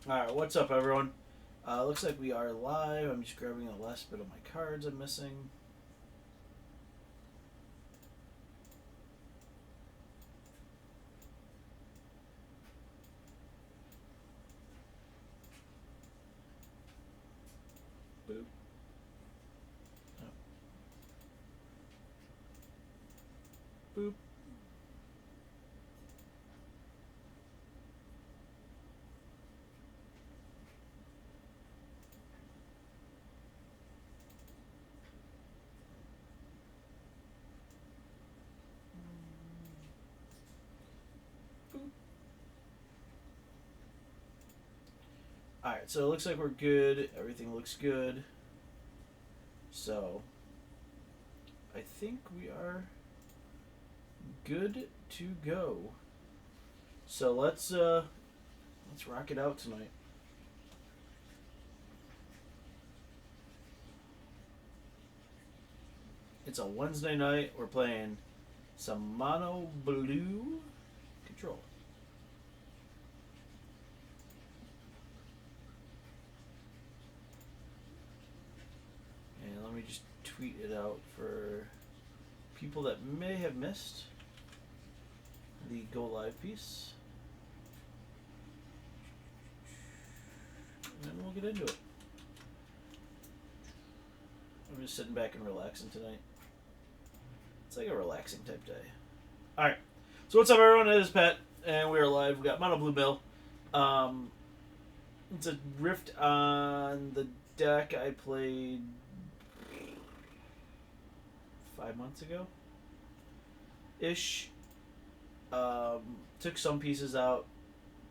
Alright, what's up, everyone? Looks like we are live. I'm just grabbing the last bit of my cards I'm missing. Boop. Oh. Boop. Boop. Alright, so it looks like we're good. Everything looks good. So, I think we are good to go. So let's rock it out tonight. It's a Wednesday night. We're playing some Mono Blue Control. And let me just tweet it out for people that may have missed the go live piece. And then we'll get into it. I'm just sitting back and relaxing tonight. It's like a relaxing type day. Alright. So what's up, everyone? It is Pat, and we are live. We got Mono Blue Bill. It's a Rift on the deck I played 5 months ago ish. Took some pieces out,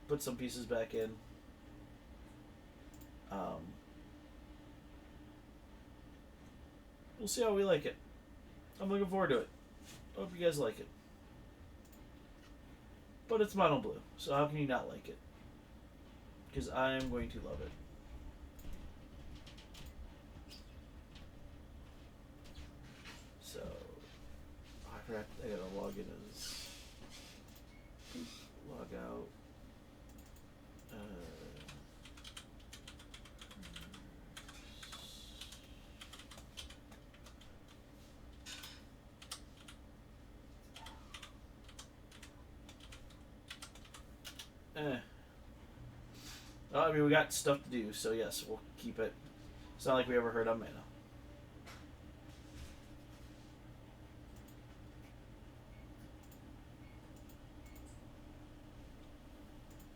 put some pieces back in. We'll see how we like it. I'm looking forward to it. Hope you guys like it. But it's Mono Blue, so how can you not like it? Because I am going to love it. So, I forgot, I gotta log in as. Log out. Well, I mean, we got stuff to do, so yes, we'll keep it. It's not like we ever heard of mana.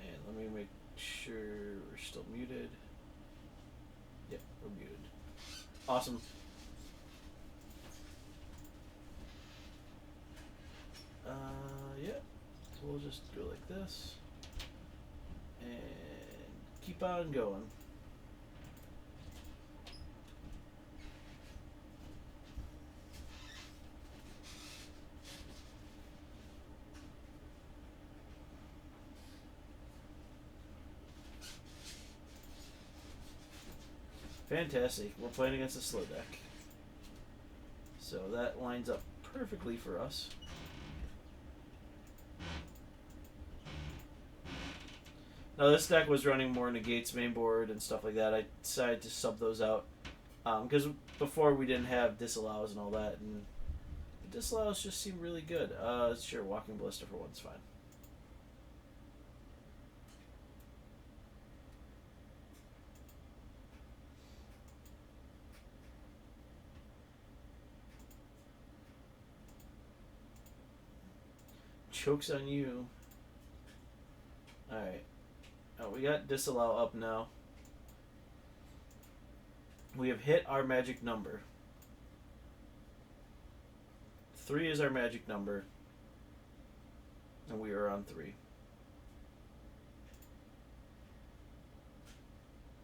And let me make sure we're still muted. Yep, we're muted. Awesome. Yeah. So we'll just go like this. And keep on going. Fantastic. We're playing against a slow deck. So that lines up perfectly for us. Now this deck was running more negates main board and stuff like that. I decided to sub those out because before we didn't have disallows and all that, and the disallows just seem really good. Sure, walking ballista for one's fine. Chokes on you. All right. Oh, we got disallow up now. We have hit our magic number. 3 is our magic number. And we are on 3.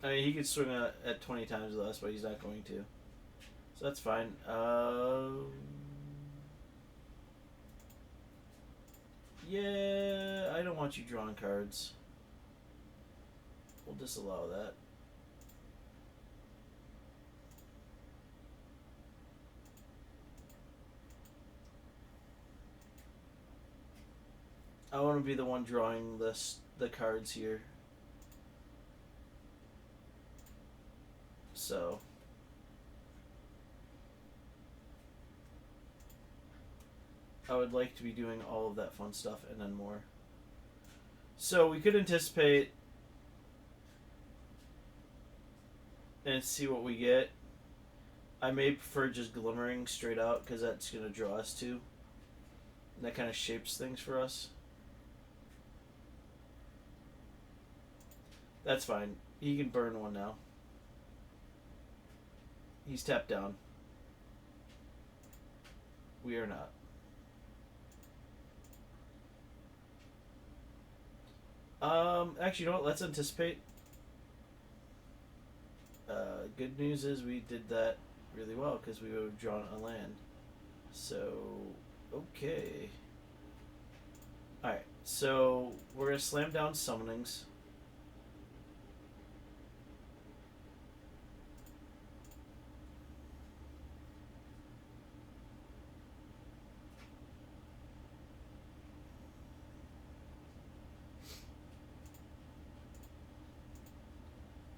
I mean, he could swing at 20 times less, but he's not going to. So that's fine. Yeah, I don't want you drawing cards. We'll disallow that. I want to be the one drawing the cards here. So I would like to be doing all of that fun stuff and then more. So we could anticipate and see what we get. I may prefer just glimmering straight out because that's going to draw us to. And that kind of shapes things for us. That's fine. He can burn one now. He's tapped down. We are not. Actually, you know what? Let's anticipate. Good news is we did that really well because we would have drawn a land. So, okay. Alright, so we're going to slam down summonings.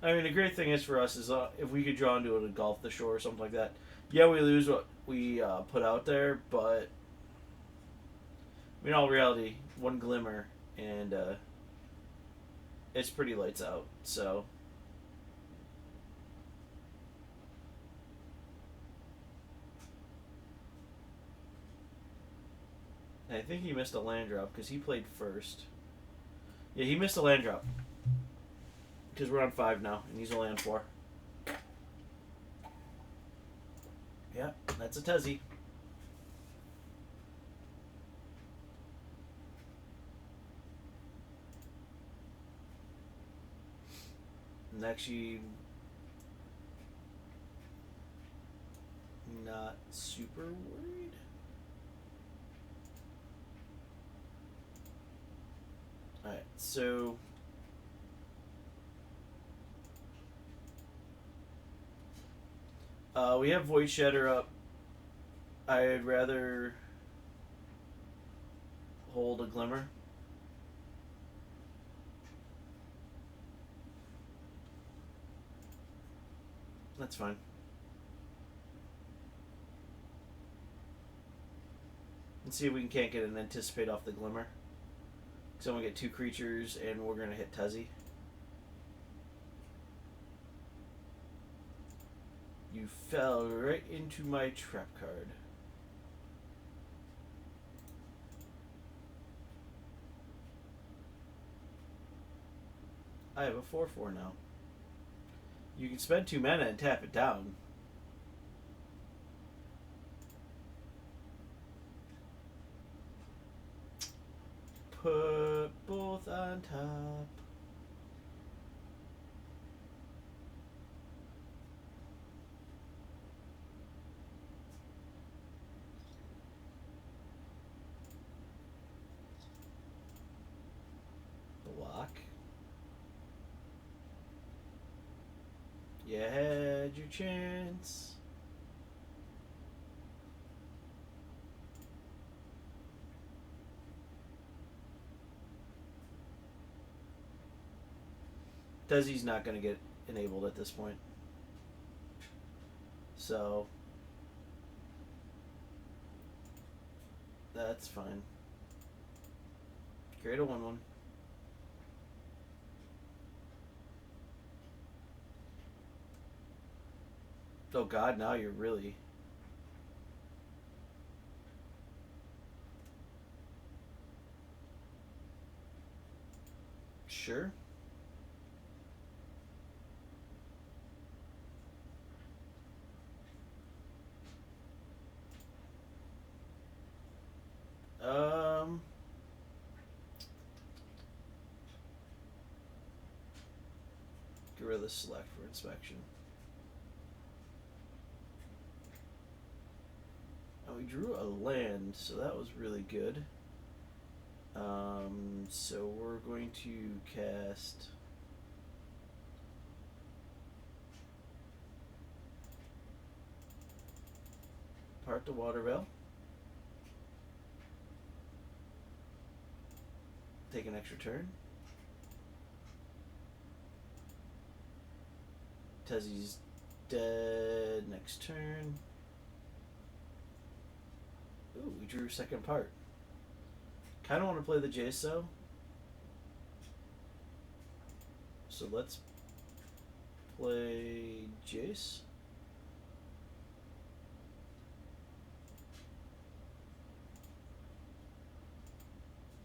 I mean, the great thing is for us is if we could draw into it and golf the shore or something like that. Yeah, we lose what we put out there, but in all reality, one glimmer and it's pretty lights out. So I think he missed a land drop because he played first. Yeah, he missed a land drop. Because we're on 5 now, and he's only on 4. Yeah, that's a Tezzy. And actually, not super worried. Alright, so we have Void Shatter up. I'd rather hold a Glimmer. That's fine. Let's see if we can't get an Anticipate off the Glimmer. So I'm going to get 2 creatures and we're going to hit Tezzy. You fell right into my trap card. I have a 4/4 now. You can spend 2 mana and tap it down. Put both on top. Block. You had your chance. Desi's not going to get enabled at this point. So that's fine. Create a 1/1. Oh god, now you're really... Sure. Gorilla Select for inspection. Oh, we drew a land, so that was really good. So we're going to cast Part the Water Veil. Take an extra turn. Tezzy's dead next turn. Ooh, we drew second part. Kind of want to play the Jace though. So let's play Jace.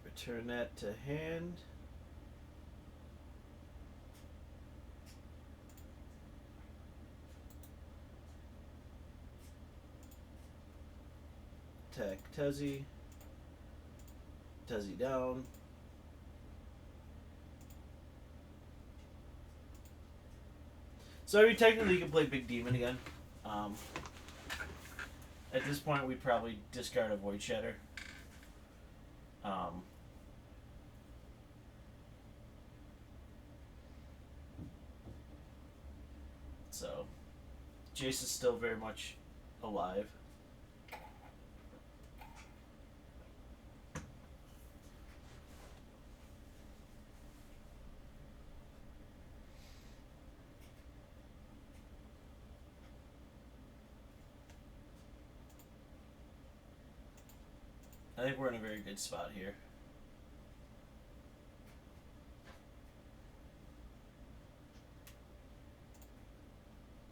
Return that to hand. Attack Tezzy. Tezzy down. So we technically can play Big Demon again. At this point, we'd probably discard a Void Shatter. So, Jace is still very much alive. I think we're in a very good spot here.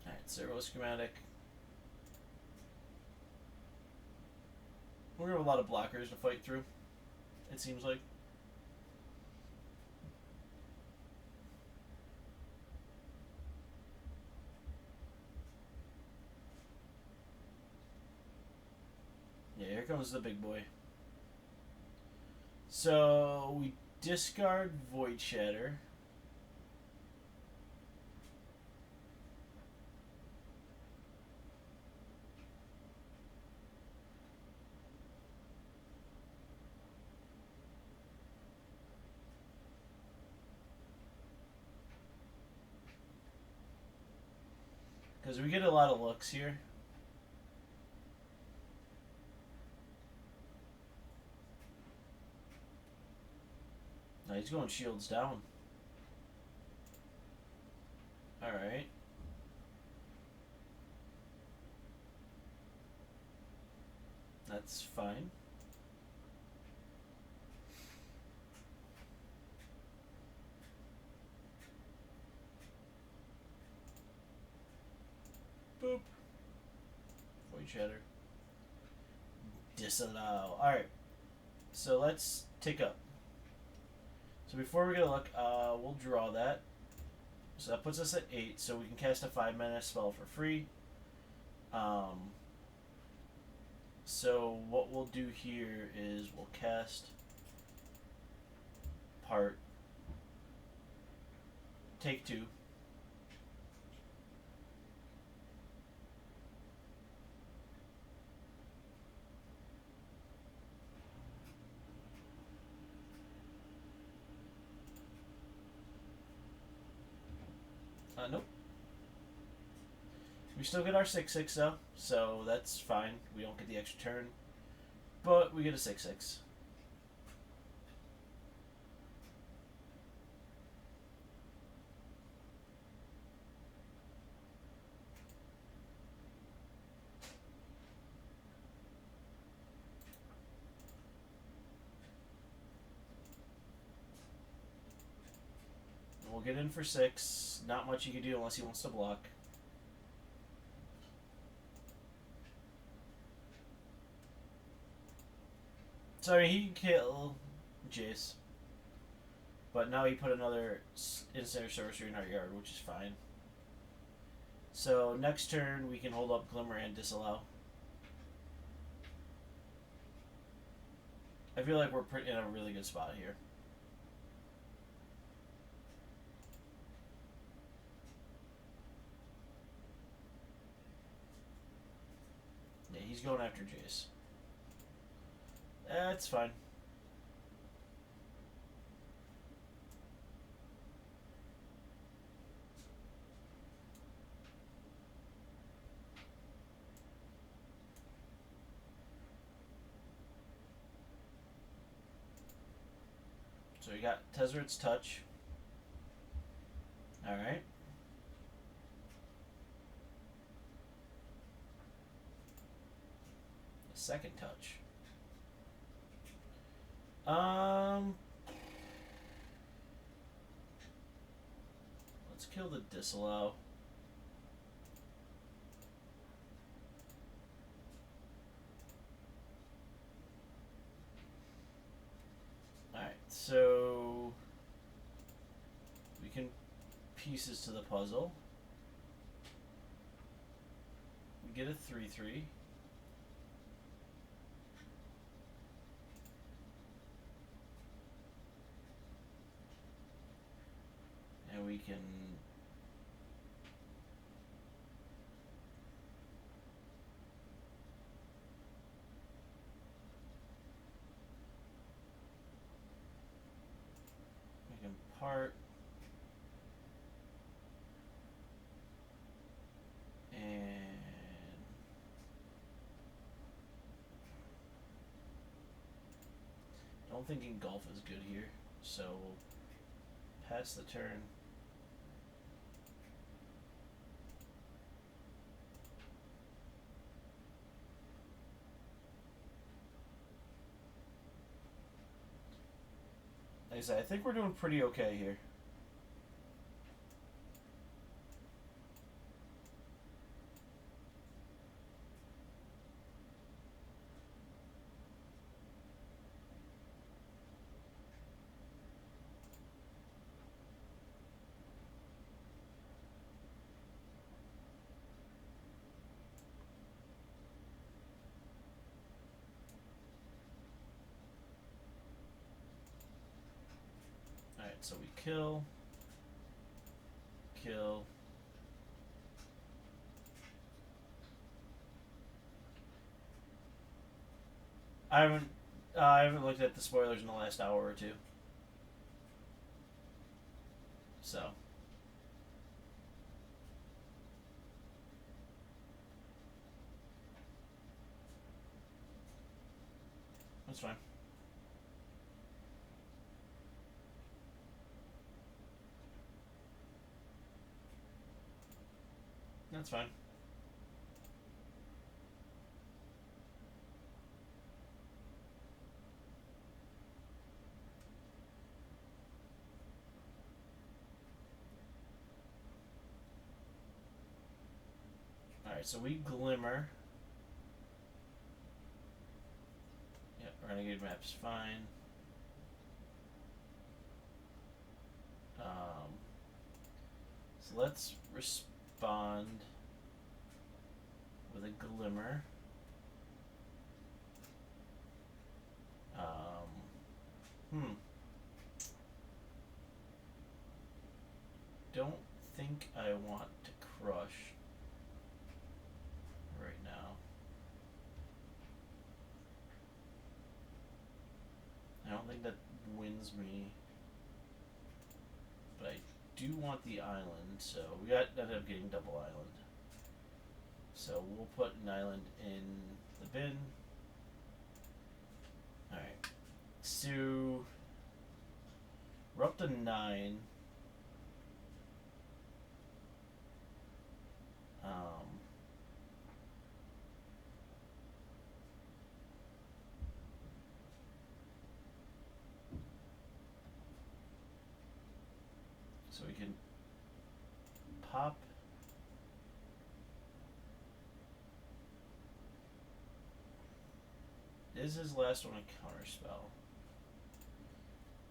Alright, Zero Schematic. We're gonna have a lot of blockers to fight through, it seems like. Yeah, here comes the big boy. So we discard Void Shatter. Because we get a lot of looks here. Now he's going shields down. Alright. That's fine. Boop. Void Shatter. Disallow. Alright. So let's take up. So before we get a look, we'll draw that. So that puts us at 8, so we can cast a 5-mana spell for free. So what we'll do here is we'll cast Part. Take 2. Nope. We still get our 6/6 though, so that's fine. We don't get the extra turn, but we get a 6/6. We'll get in for 6. Not much you can do unless he wants to block. Sorry, he can kill Jace. But now he put another instant sorcery in our yard, which is fine. So next turn we can hold up Glimmer and Disallow. I feel like we're in a really good spot here. Yeah, he's going after Jace. That's fine. So we got Tezzeret's Touch. Alright. second touch. Let's kill the Disallow. Alright, so we can pieces to the puzzle. We get a 3/3. And we can part and I don't think Engulf is good here, so we'll pass the turn. Like I said, I think we're doing pretty okay here. Alright, so we kill. I haven't looked at the spoilers in the last hour or two. So that's fine. That's fine. Alright, so we Glimmer. Yep, Renegade map's fine. So let's respond with a Glimmer. Don't think I want to crush right now. I don't think that wins me, but I do want the island, so we ended up getting double island. So we'll put an island in the bin. Alright, so we're up to 9. So we can pop is his last one a counterspell?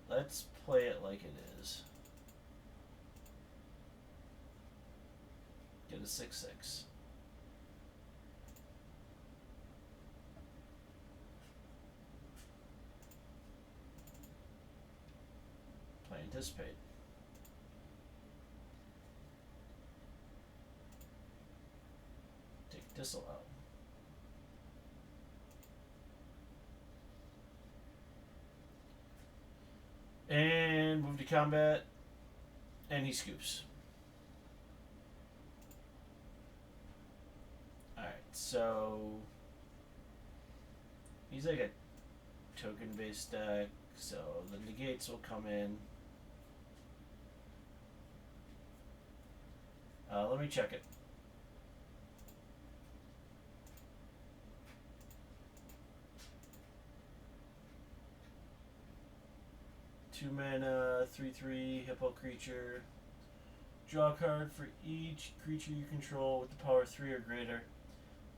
Let's play it like it is. Get a 6/6. Play Anticipate. Take Disallow. And move to combat, and he scoops. Alright, so he's like a token based deck, so the negates will come in. Let me check it. 2 mana, 3/3 hippo creature. Draw a card for each creature you control with the power 3 or greater.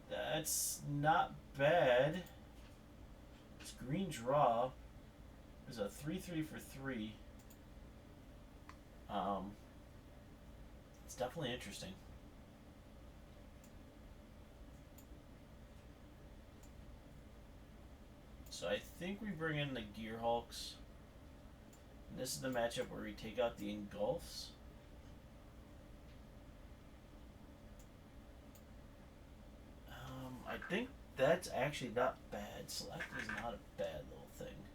That's not bad. It's green draw. There's a 3/3 for 3. It's definitely interesting. So I think we bring in the Gearhulks. And this is the matchup where we take out the Engulfs. I think that's actually not bad. Select is not a bad little thing.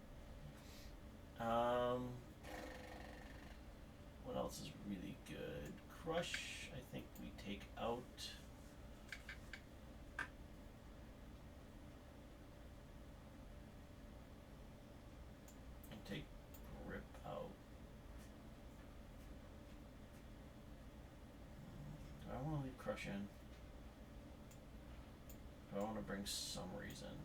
What else is really good? Crush, I think we take out. And take Grip out. Do I want to leave Crush in? Do I want to bring Summaries in?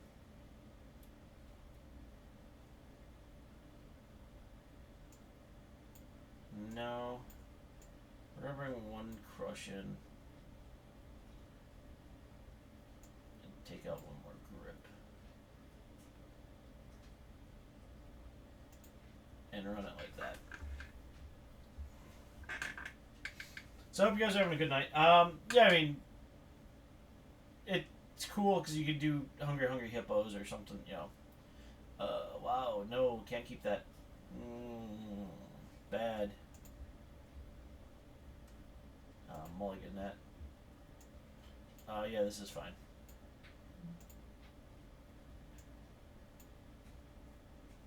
No. We're gonna bring one Crush in. And take out one more Grip. And run it like that. So I hope you guys are having a good night. Yeah, I mean, it's cool because you could do Hungry Hungry Hippos or something, you know. Wow, no, can't keep that. Bad. Mulligan that. Yeah, this is fine.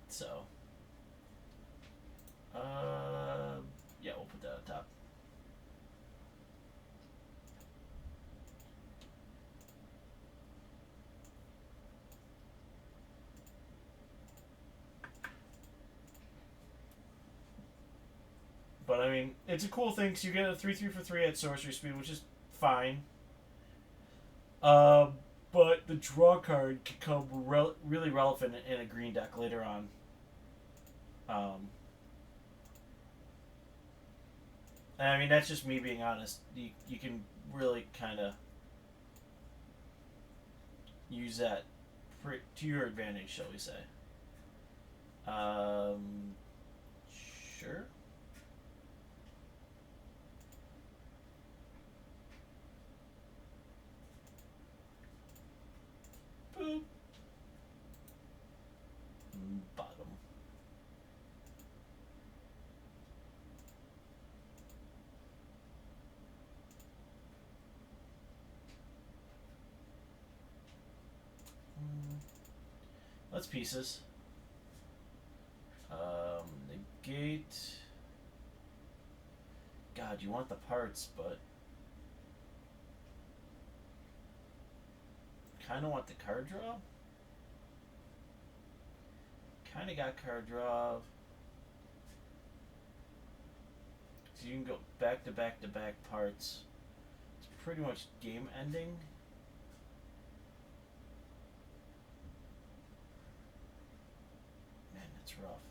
So, yeah, we'll put that on top. But I mean, it's a cool thing because you get a 3/3 for 3 at sorcery speed, which is fine. But the draw card can come really relevant in a green deck later on. And I mean, that's just me being honest. You can really kind of use that to your advantage, shall we say. Sure. Boop. Bottom. Let's pieces. Negate. God, you want the parts, but kind of want the card draw. Kind of got card draw. So you can go back to back to back parts. It's pretty much game ending. Man, that's rough.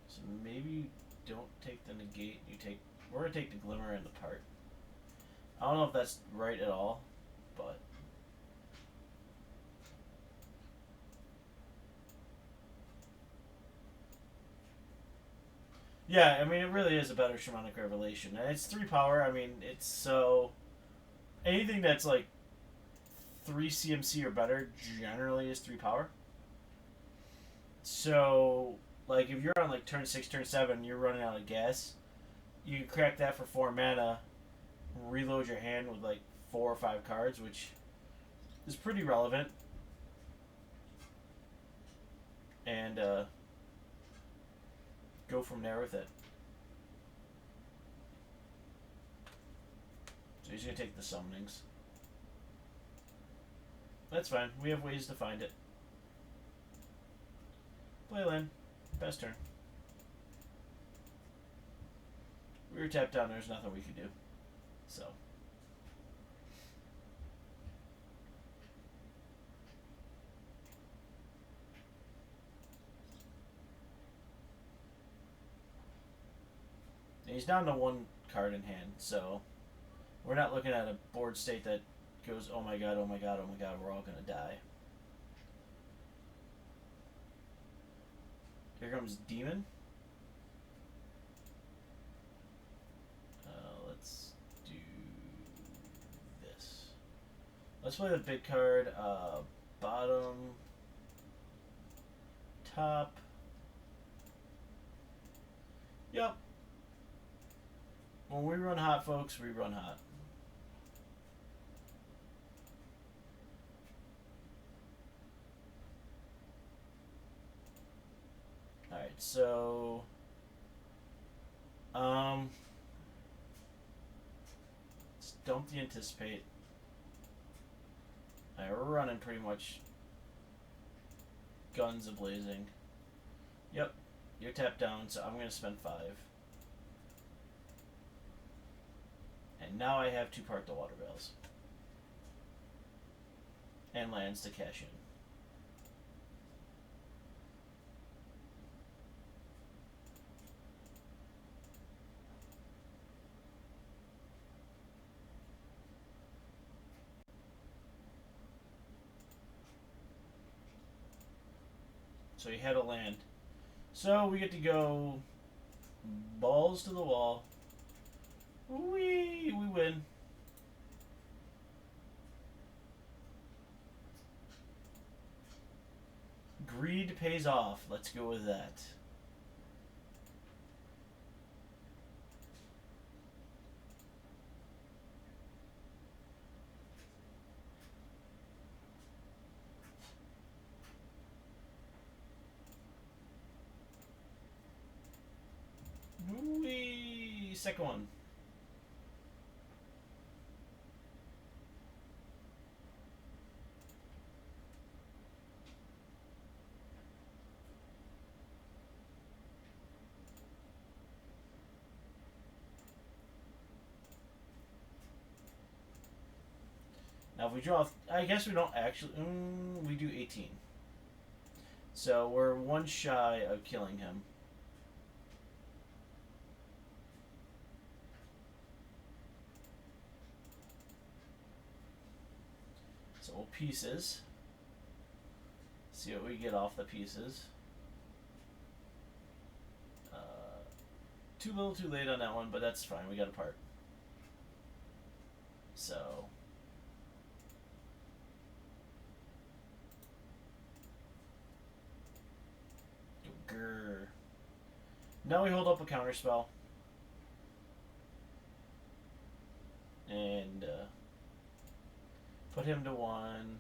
So maybe you don't take the negate. We're gonna take the glimmer and the part. I don't know if that's right at all, but yeah, I mean, it really is a better Shamanic Revelation. And it's 3 power. I mean, it's so. Anything that's like 3 CMC or better generally is 3 power. So, like, if you're on like turn 6, turn 7, you're running out of gas, you can crack that for 4 mana, reload your hand with like 4 or 5 cards, which is pretty relevant. And, go from there with it. So he's going to take the summonings. That's fine. We have ways to find it. Play land. Best turn. We were tapped down. There's nothing we could do. So. And he's down to one card in hand, so we're not looking at a board state that goes, oh my god, oh my god, oh my god, we're all gonna die. Here comes Demon. Let's do this. Let's play the big card. Bottom, top. Yep. When we run hot, folks, we run hot. Alright, so let's dump the Anticipate. Alright, we're running pretty much guns a-blazing. Yep, you're tapped down, so I'm gonna spend 5. And now I have 2 Park the Water Veils. And lands to cash in. So he had a land. So we get to go balls to the wall. We win. Greed pays off. Let's go with that. Wee! Second one. Now if we draw, I guess we don't actually, we do 18. So we're 1 shy of killing him. So we'll pieces. See what we get off the pieces. Too little too late on that one, but that's fine, we got a part. So grr. Now we hold up a counter spell. And put him to 1.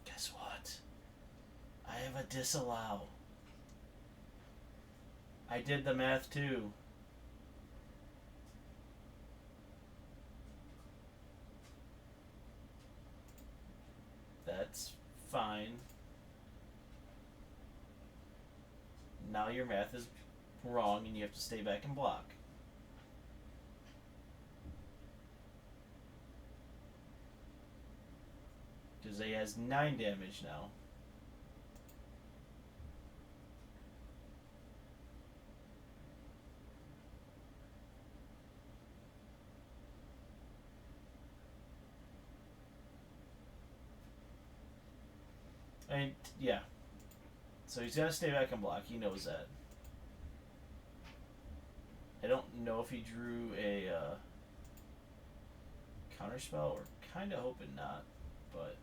Guess what? I have a disallow. I did the math too. That's fine. Now your math is wrong and you have to stay back and block. Because he has 9 damage now. I mean, yeah. So he's got to stay back and block. He knows that. I don't know if he drew a counterspell. We're kind of hoping not, but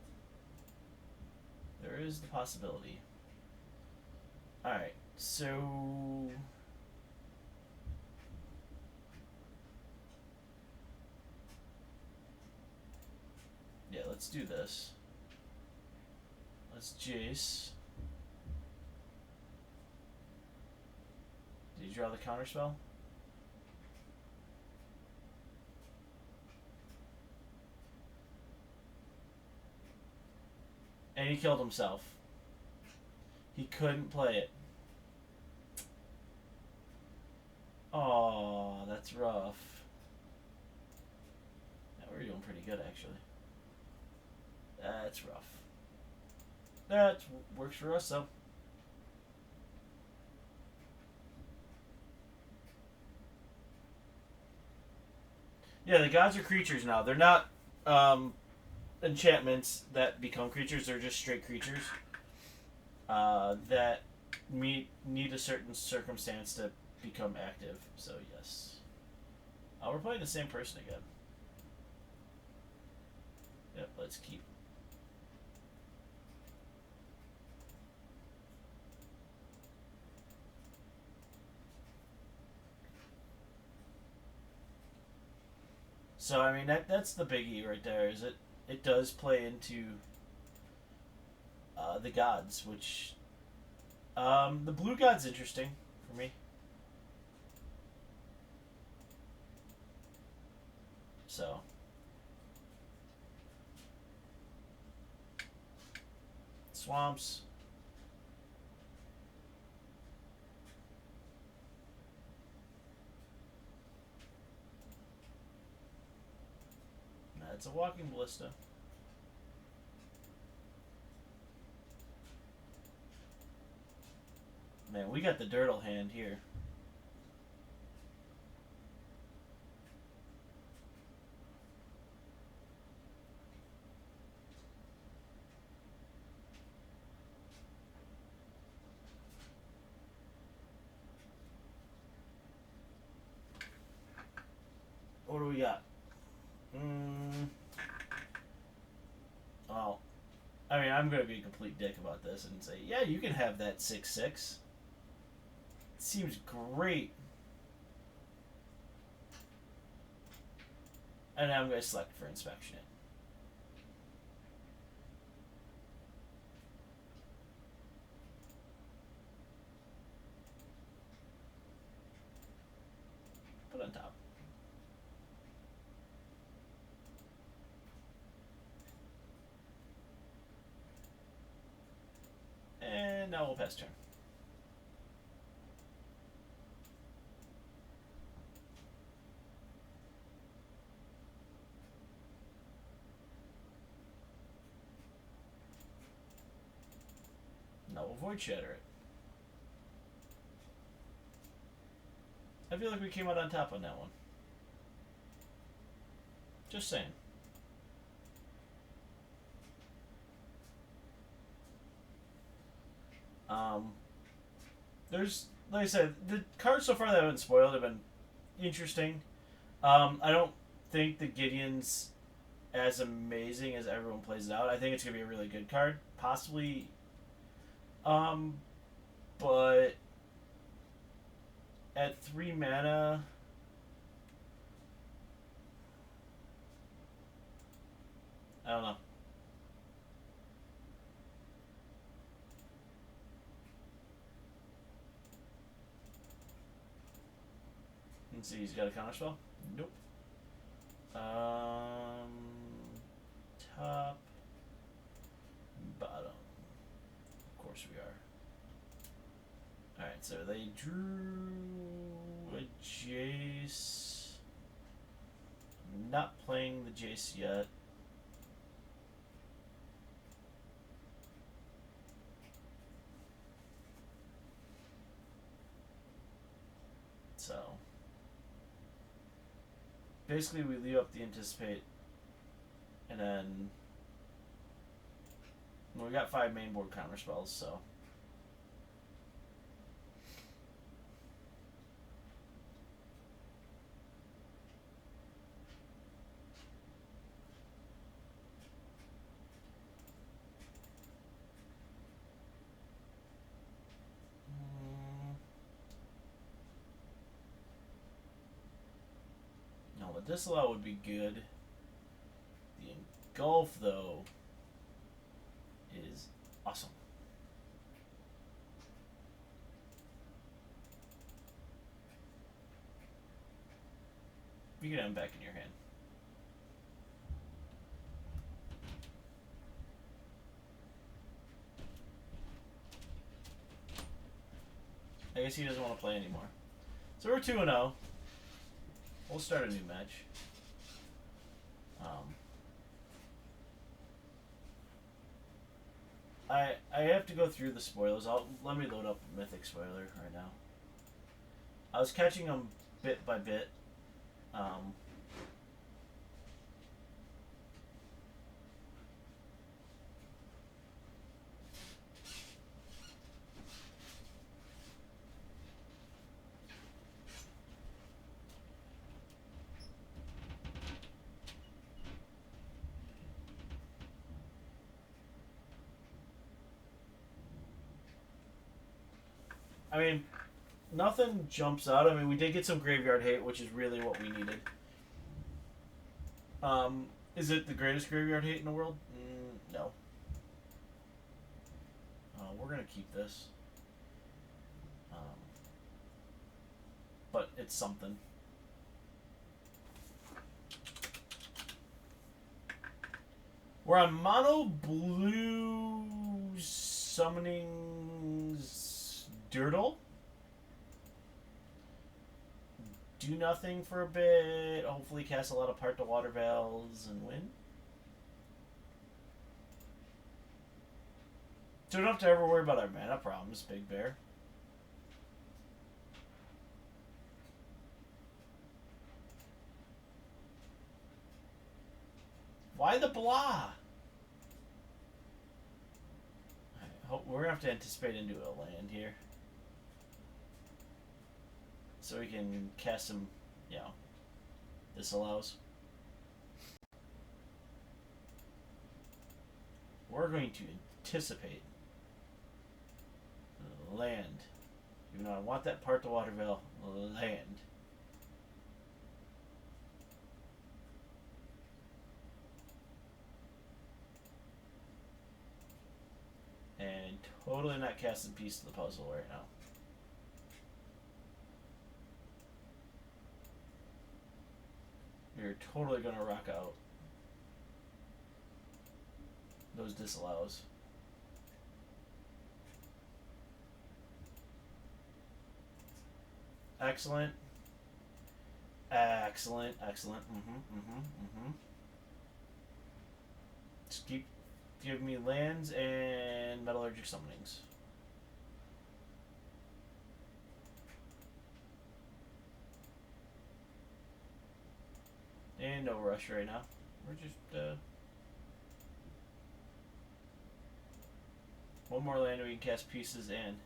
there is the possibility. Alright, so yeah, let's do this. Let's Jace. you draw the counterspell? And he killed himself. He couldn't play it. Oh, that's rough. Yeah, we're doing pretty good, actually. That's rough. That works for us, though. Yeah, the gods are creatures now. They're not enchantments that become creatures. They're just straight creatures that need a certain circumstance to become active. So, yes. We're playing the same person again. Yep, let's keep. So, I mean, that's the biggie right there, is it does play into the gods, which the blue god's interesting for me. So swamps. That's a walking ballista. Man, we got the dirtle hand here. What do we got? Oh, I mean, I'm going to be a complete dick about this and say, yeah, you can have that 6/6. Seems great. And I'm going to select for inspection it. Put on top. And now we'll pass turn. Now we'll Void Shatter it. I feel like we came out on top on that one. Just saying. There's, like I said, the cards so far that have been spoiled have been interesting. I don't think the Gideon's as amazing as everyone plays it out. I think it's gonna be a really good card, possibly. But at 3 mana, I don't know. Let's see, he's got a counterspell? Nope. Top, bottom. Of course we are. Alright, so they drew a Jace. I'm not playing the Jace yet. So basically we leave up the Anticipate, and then we got 5 main board counter spells, so no, the Disallow would be good. The Engulf, though, is awesome. You can have them back in your hand. I guess he doesn't want to play anymore. So we're 2-0. We'll start a new match. I have to go through the spoilers. Let me load up Mythic Spoiler right now. I was catching them bit by bit. I mean, nothing jumps out. I mean, we did get some graveyard hate, which is really what we needed. Is it the greatest graveyard hate in the world? No. We're gonna keep this. But it's something. We're on mono blue summoning Dirtle. Do nothing for a bit. Hopefully cast a lot of Part to Water Veils and win. So we don't have to ever worry about our mana problems, Big Bear. Why the blah? We're going to have to anticipate into a land here. So we can cast some, this allows. We're going to anticipate land. Even though I want that Part to Water Veil, land. And totally not casting Piece of the Puzzle right now. You're totally gonna rock out those disallows. Excellent. Excellent. Excellent. Just keep giving me lands and metallurgic summonings. And no rush right now. We're just one more land we can cast pieces and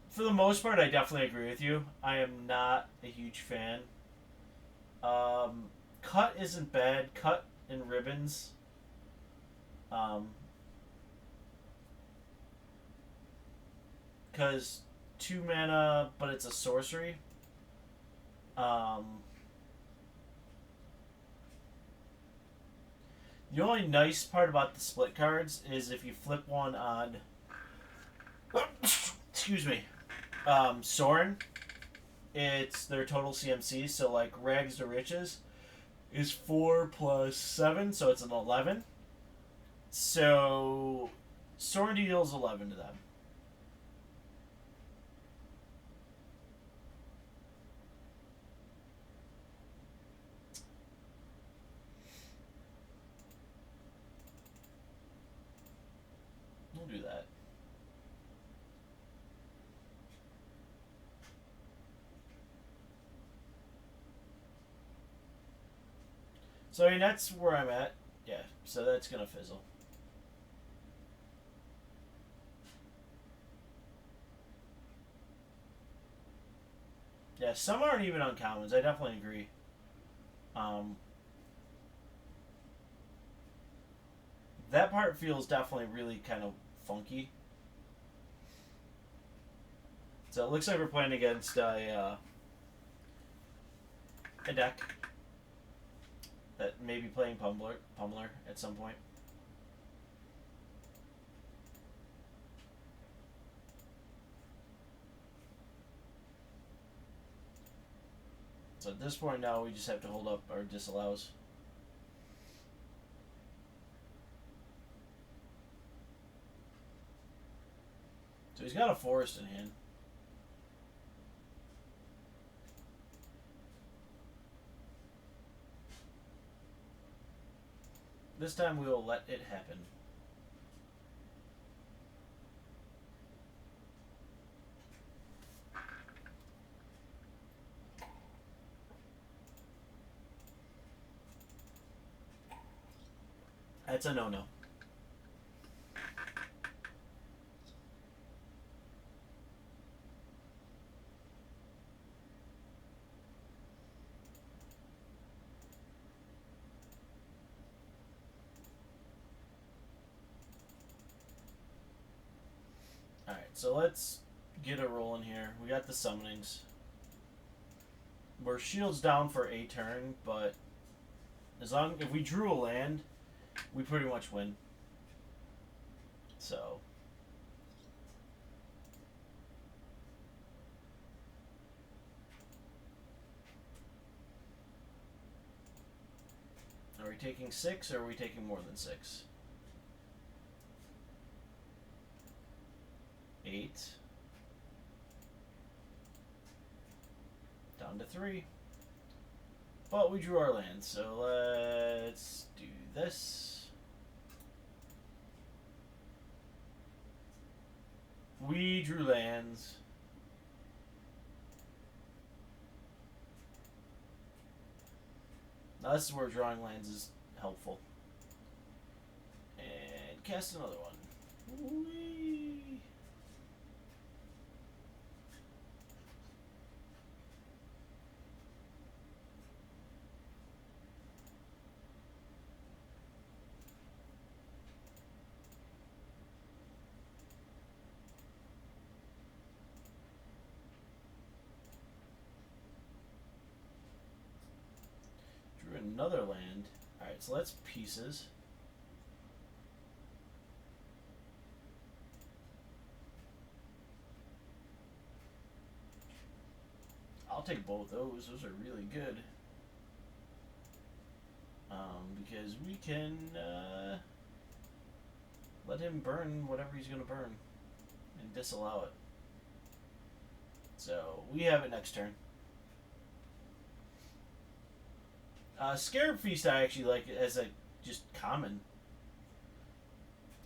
for the most part, I definitely agree with you. I am not a huge fan. Cut isn't bad. Cut and ribbons. Because 2 mana, but it's a sorcery. The only nice part about the split cards is if you flip one on excuse me, Sorin, it's their total CMC, so like Rags to Riches is 4 plus 7, so it's an 11. So Sorin deals 11 to them. We'll do that. So I mean, that's where I'm at. Yeah, so that's gonna fizzle. Yeah, some aren't even uncommons. I definitely agree. That part feels definitely really kind of funky. So it looks like we're playing against a deck that may be playing Pummeler at some point. So at this point now, we just have to hold up our disallows. So he's got a forest in hand. This time we will let it happen. That's a no-no. Alright, so let's get a roll in here. We got the summonings. We're shields down for a turn, but if we drew a land, we pretty much win. So are we taking 6 or are we taking more than 6? 8. Down to 3. But we drew our land, so let's do this. We drew lands. Now this is where drawing lands is helpful. And cast another one. Whee! Another land. Alright, so that's pieces. I'll take both those. Those are really good. Because we can let him burn whatever he's going to burn and disallow it. So we have it next turn. Scarab Feast I actually like as a just common.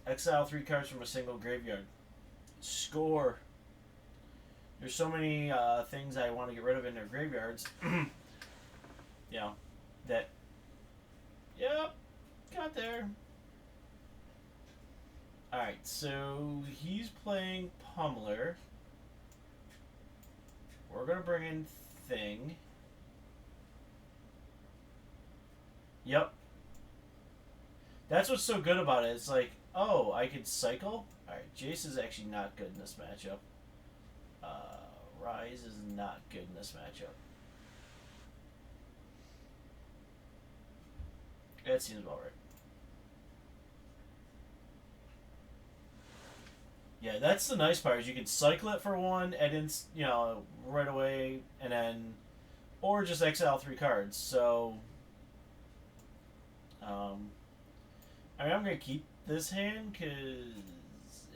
Exile 3 cards from a single graveyard. Score. There's so many things I want to get rid of in their graveyards. You know, that... Yep, got there. Alright, so he's playing Pummeler. We're going to bring in Thing. Yep. That's what's so good about it. It's like, oh, I could cycle? Alright, Jace is actually not good in this matchup. Rise is not good in this matchup. That seems about right. Yeah, that's the nice part, is you can cycle it for one, and it's, you know, right away, and then, or just exile 3 cards, so... I mean, I'm going to keep this hand because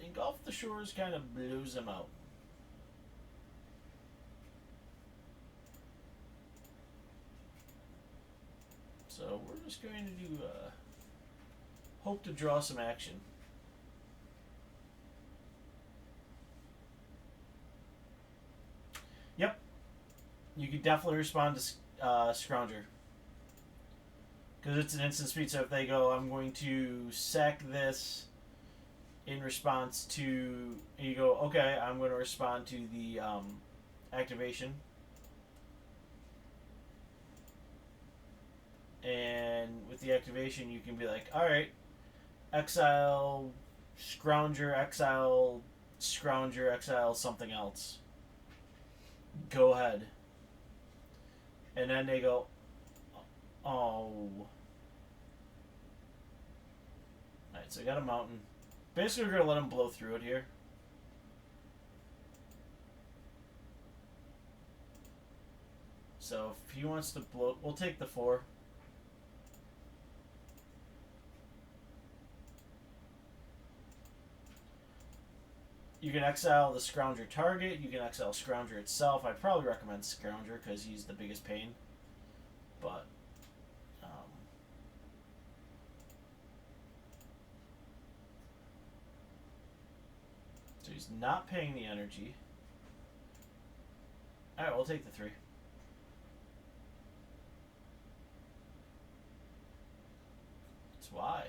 Engulf the Shores kind of blows him out. So we're just going to do, hope to draw some action. Yep. You could definitely respond to Scrounger. Because it's an instant speed, so if they go, I'm going to sack this in response to... And you go, okay, I'm going to respond to the activation. And with the activation, you can be like, alright, exile Scrounger, exile Scrounger, exile something else. Go ahead. And then they go, oh. Alright, so I got a mountain. Basically, we're going to let him blow through it here. So if he wants to blow, we'll take the 4. You can exile the Scrounger target. You can exile Scrounger itself. I'd probably recommend Scrounger because he's the biggest pain. But, so he's not paying the energy. Alright, we'll take the 3. That's why.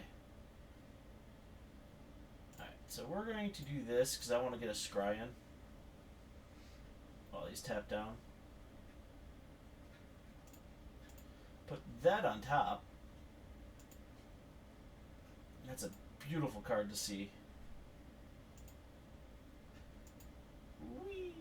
So we're going to do this because I want to get a scry in while he's tapped down. Put that on top. That's a beautiful card to see. Whee!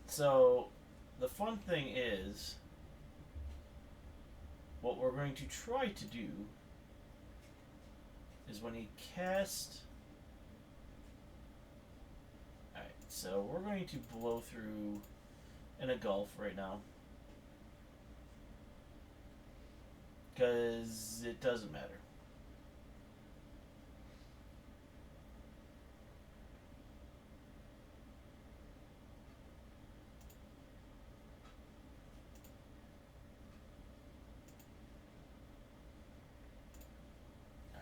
So, the fun thing is, what we're going to try to do is when he casts... Alright, so we're going to blow through in a Gulf right now. Because it doesn't matter.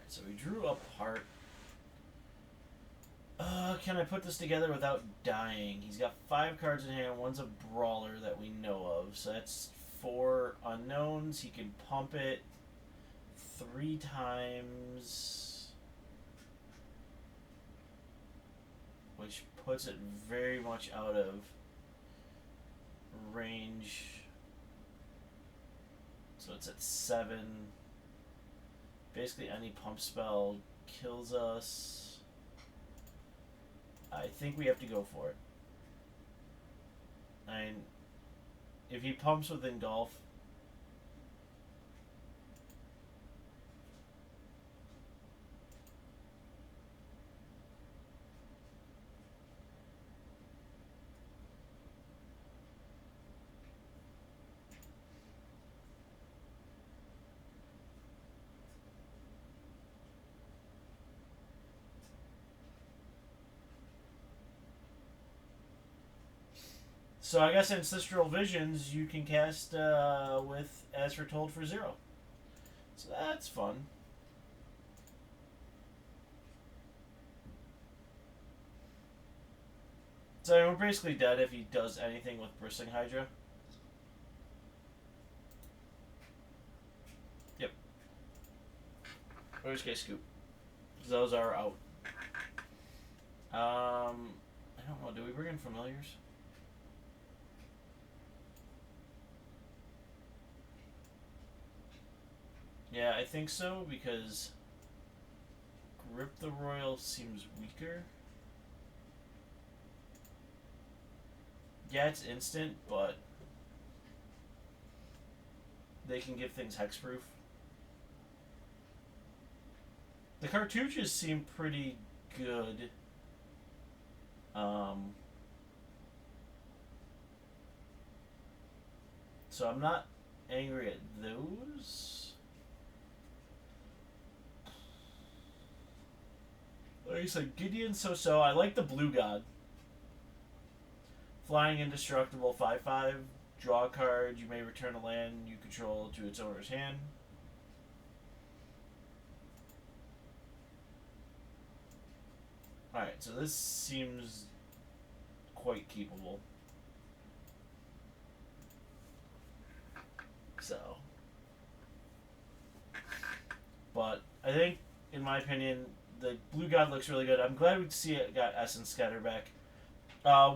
So we drew a part. Can I put this together without dying? He's got 5 cards in hand. One's a brawler that we know of. So that's 4 unknowns. He can pump it 3 times. Which puts it very much out of range. So it's at 7. Basically any pump spell kills us. I think we have to go for it. And if he pumps with Engulf, so I guess Ancestral Visions you can cast with As Foretold for 0. So that's fun. So we're basically dead if he does anything with Bristling Hydra. Yep. Where's K-Scoop? Those are out. I don't know. Do we bring in Familiars? Yeah, I think so, because Grip the Royal seems weaker. Yeah, it's instant, but they can give things hexproof. The cartouches seem pretty good. So I'm not angry at those. Like I said, Gideon so-so. I like the Blue God. Flying Indestructible 5/5. Draw a card. You may return a land you control to its owner's hand. Alright, so this seems quite keepable. So. But I think, in my opinion, the Blue God looks really good. I'm glad we see it got Essence Scatter back.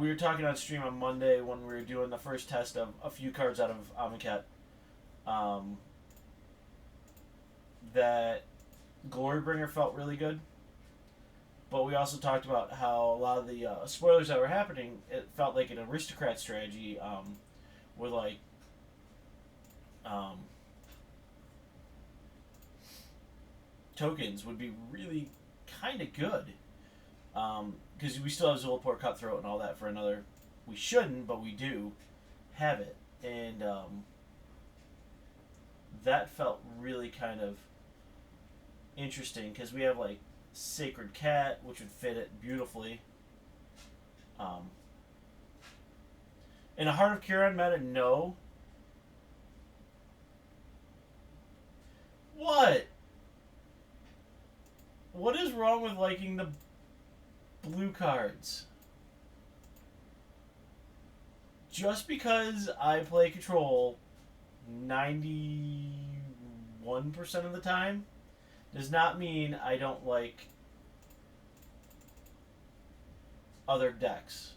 We were talking on stream on Monday when we were doing the first test of a few cards out of Amonkhet. That Glorybringer felt really good. But we also talked about how a lot of the spoilers that were happening, it felt like an Aristocrat strategy with like tokens would be really kind of good. Because we still have Zulaport Cutthroat and all that for another. We shouldn't, but we do have it. And that felt really kind of interesting because we have like Sacred Cat, which would fit it beautifully. In a Heart of Kiran meta, no. What? What is wrong with liking the blue cards? Just because I play control 91% of the time does not mean I don't like other decks.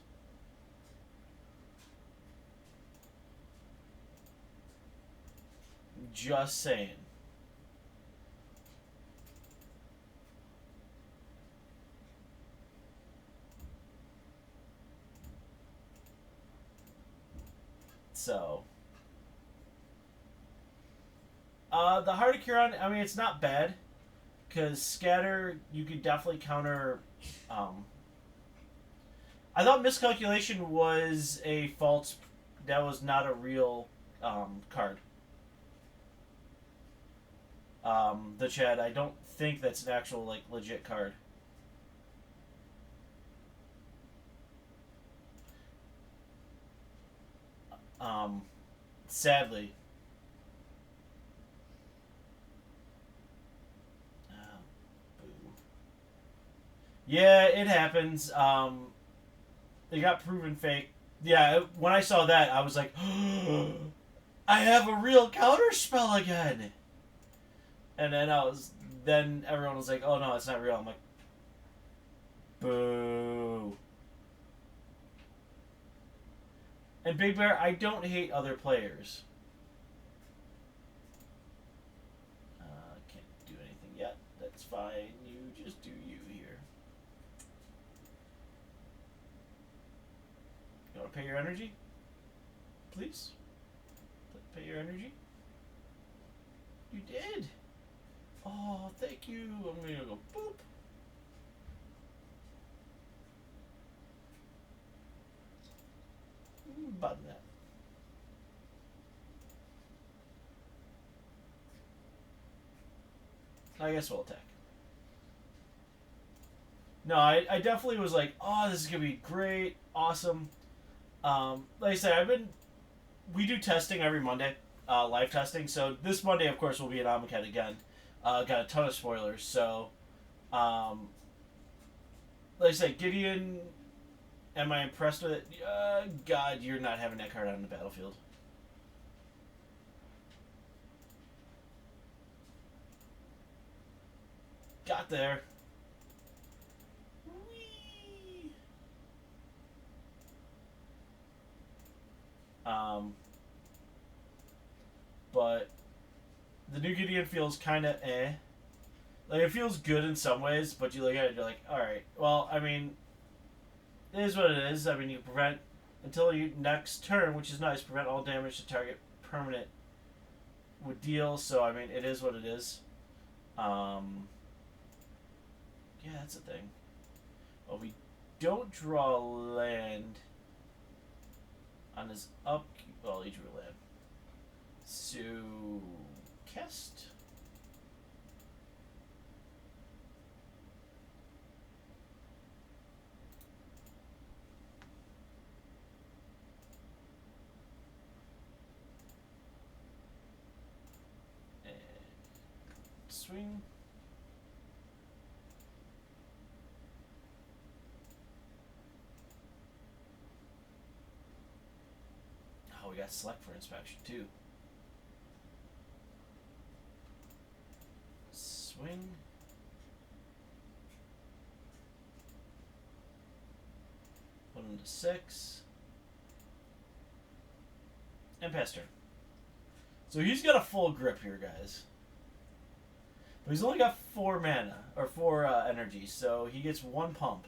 Just saying. So, the Heart of Kiran, I mean, it's not bad because Scatter you could definitely counter. I thought Miscalculation was a false. That was not a real card. The Chad, I don't think that's an actual like legit card. Sadly. Yeah, it happens. They got proven fake. Yeah, when I saw that, I was like, I have a real counter spell again. And then everyone was like, oh no, it's not real. I'm like, boo. And Big Bear, I don't hate other players. Can't do anything yet. That's fine. You just do you here. You want to pay your energy? Please? Pay your energy? You did. Oh, thank you. I'm going to go boop. Button that. I guess we'll attack. No, I definitely was like, oh, this is going to be great. Awesome. Like I said, we do testing every Monday, live testing. So this Monday, of course, will be at Amonkhet again. Got a ton of spoilers. So, like I said, Gideon, am I impressed with it? God, you're not having that card out on the battlefield. Got there. Whee! But the new Gideon feels kind of eh. Like, it feels good in some ways, but you look at it, you're like, alright, well, I mean, it is what it is. I mean, you prevent, until you next turn, which is nice, prevent all damage to target permanent would deal, so, I mean, it is what it is. Yeah, that's the thing. Well, we don't draw land on his up. Well, he drew land. So, cast. And swing. Oh, we got select for inspection too. Swing. Put him to 6. And pass turn. So he's got a full grip here, guys. But he's only got 4 mana, or 4 energy, so he gets 1 pump.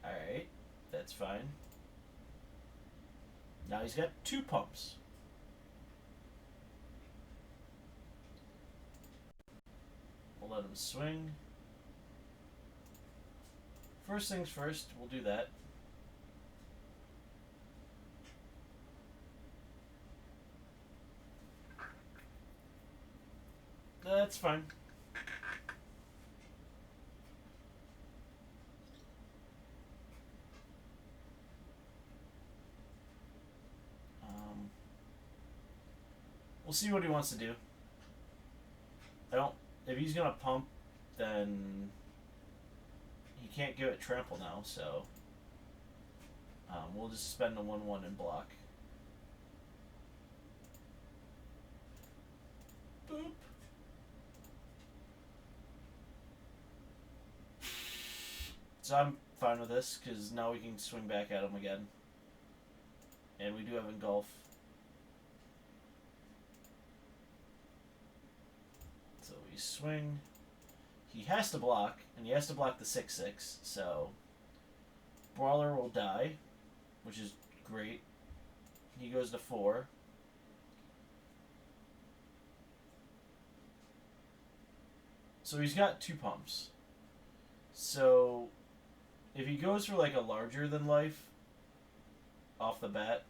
Alright, that's fine. Now he's got 2 pumps. We'll let him swing. First things first, we'll do that. That's fine. We'll see what he wants to do. If he's gonna pump, then he can't give it trample now, so we'll just spend the 1/1 and block. Boop. So I'm fine with this, because now we can swing back at him again. And we do have Engulf. So we swing. He has to block, and he has to block the 6/6, so Brawler will die, which is great. He goes to 4. So he's got 2 pumps. So if he goes for like a larger than life off the bat,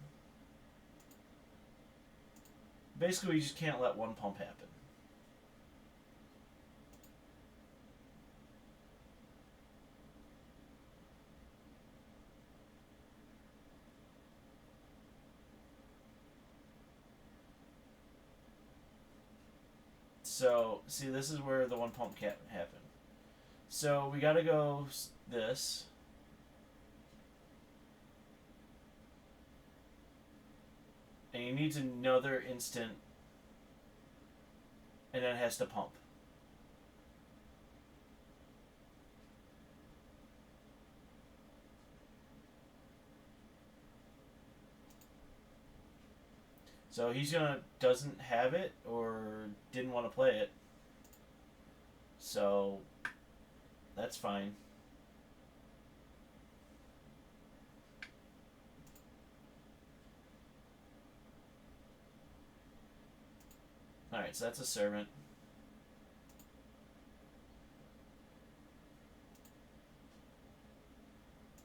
basically we just can't let 1 pump happen. So, see, this is where the 1 pump can't happen. So, we gotta go this. And he needs another instant. And then it has to pump. So he's doesn't have it or didn't want to play it. So that's fine. Alright, so that's a servant.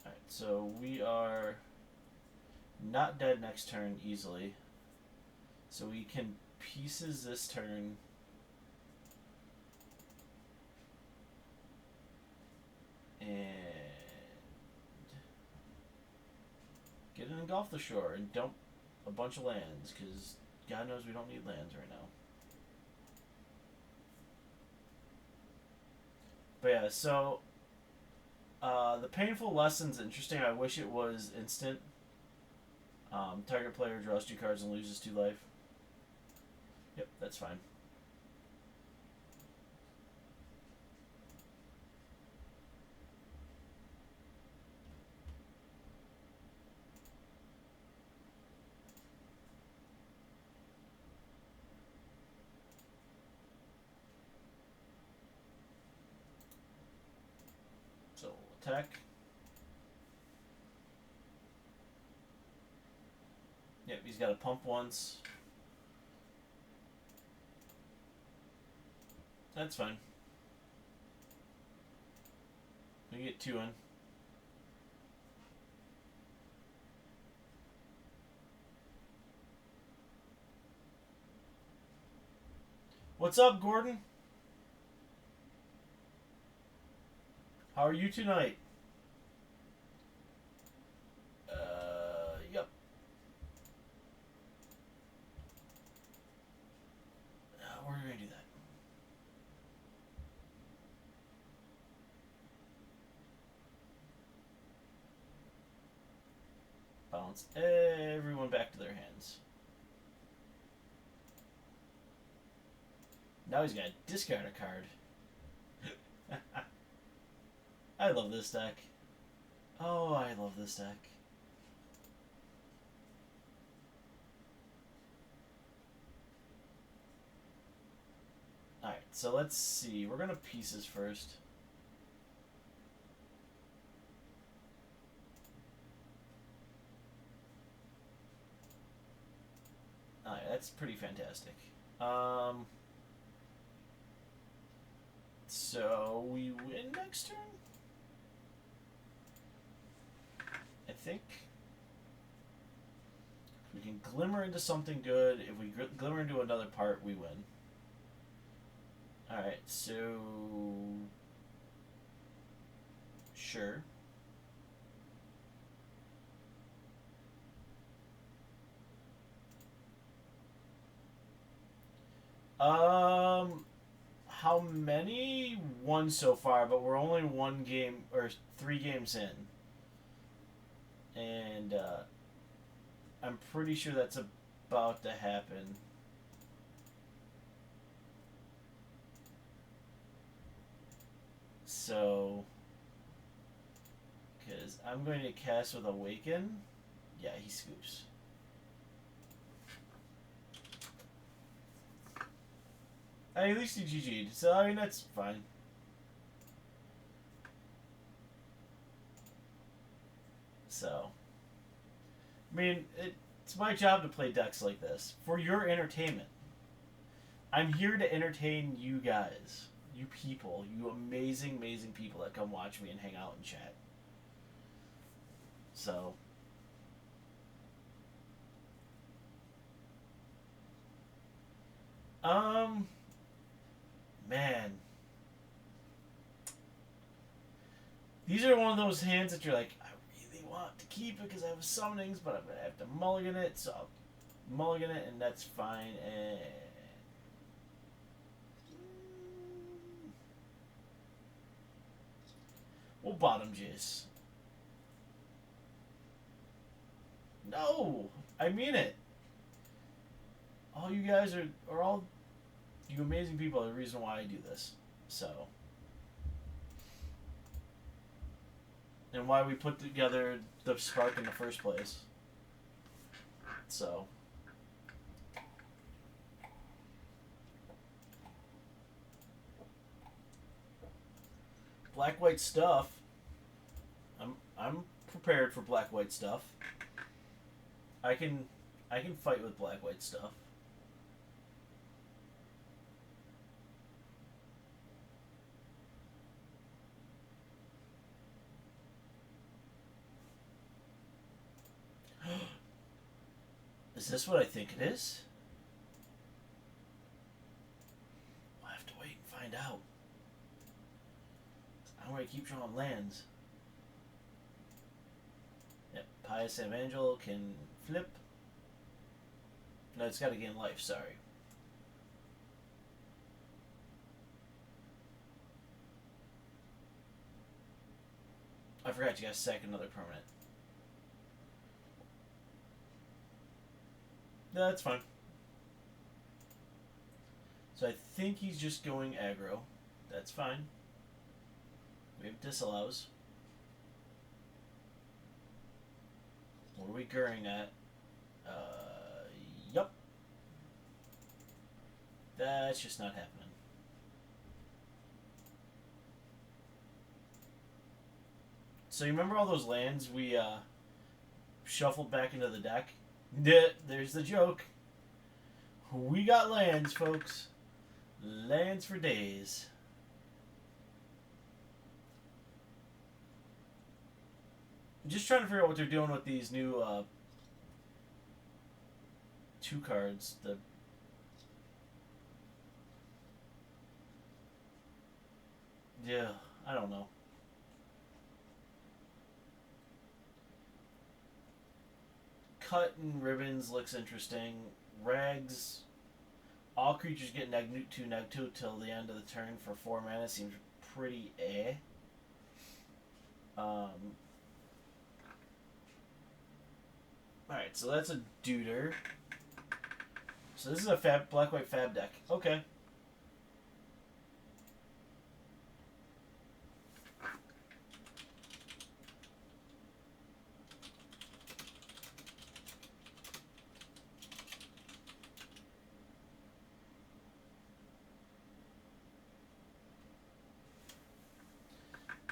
Alright, so we are not dead next turn easily. So we can pieces this turn. And get an Engulf the Shore and dump a bunch of lands, because God knows we don't need lands right now. But yeah, so the Painful Lesson's interesting. I wish it was instant. Target player draws 2 cards and loses 2 life. Yep, that's fine. So we'll attack. Yep, he's got to pump once. That's fine. We get 2 in. What's up, Gordon? How are you tonight? Yep. We're gonna do that. Bounce everyone back to their hands. Now he's got to discard a card. I love this deck. Oh, I love this deck. Alright, so let's see. We're going to pieces first. Alright, that's pretty fantastic. So we win next turn? I think. We can glimmer into something good. If we glimmer into another part, we win. Alright, so... Sure. How many? One so far, but we're only one game, or 3 games in. And, I'm pretty sure that's about to happen. So, because I'm going to cast with Awaken. Yeah, he scoops. At least he GG'd, so I mean, that's fine. So, I mean, it's my job to play decks like this for your entertainment. I'm here to entertain you guys, you people, you amazing, amazing people that come watch me and hang out and chat. So, man, these are one of those hands that you're like, I really want to keep it because I have summonings, but I'm gonna have to mulligan it, so I'll mulligan it, and that's fine. And we'll bottom Jace. No, I mean it. All you guys are all you amazing people are the reason why I do this. So, and why we put together the Spark in the first place. So, black white stuff. I'm prepared for black white stuff. I can fight with black white stuff. Is this what I think it is? We'll have to wait and find out. I'm going to keep drawing lands. Yep, Pious Evangel can flip. No, it's got to gain life, sorry. I forgot you got to sack another permanent. No, that's fine. So I think he's just going aggro. That's fine. We have disallows. What are we gurring at? Yup. That's just not happening. So you remember all those lands we shuffled back into the deck? There's the joke. We got lands, folks. Lands for days. I'm just trying to figure out what they're doing with these new 2 cards. Yeah, I don't know. Cut and Ribbons looks interesting. Rags. All creatures get -2/-2 till the end of the turn for 4 mana. Seems pretty eh. Alright, so that's a Deuter. So this is a black-white fab deck. Okay.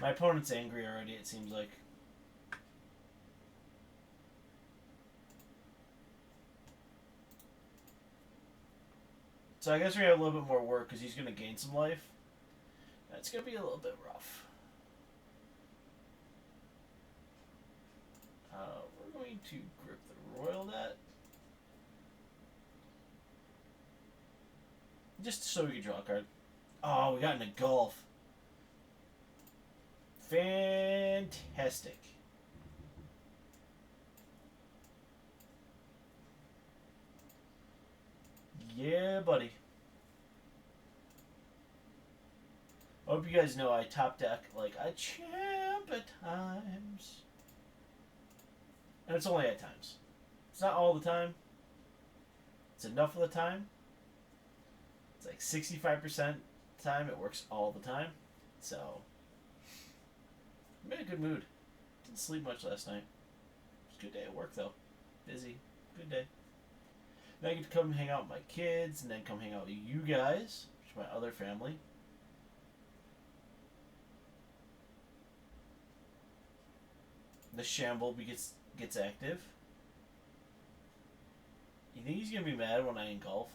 My opponent's angry already, it seems like. So I guess we have a little bit more work because he's going to gain some life. That's going to be a little bit rough. We're going to grip the royal that. Just so we can draw a card. Oh, we got into golf. Fantastic. Yeah, buddy. I hope you guys know I top deck like a champ at times. And it's only at times. It's not all the time. It's enough of the time. It's like 65% time it works all the time. So, I'm in a good mood. Didn't sleep much last night. It was a good day at work though. Busy. Good day. Then I get to come hang out with my kids and then come hang out with you guys, which is my other family. The Shamble gets active. You think he's gonna be mad when I engulf?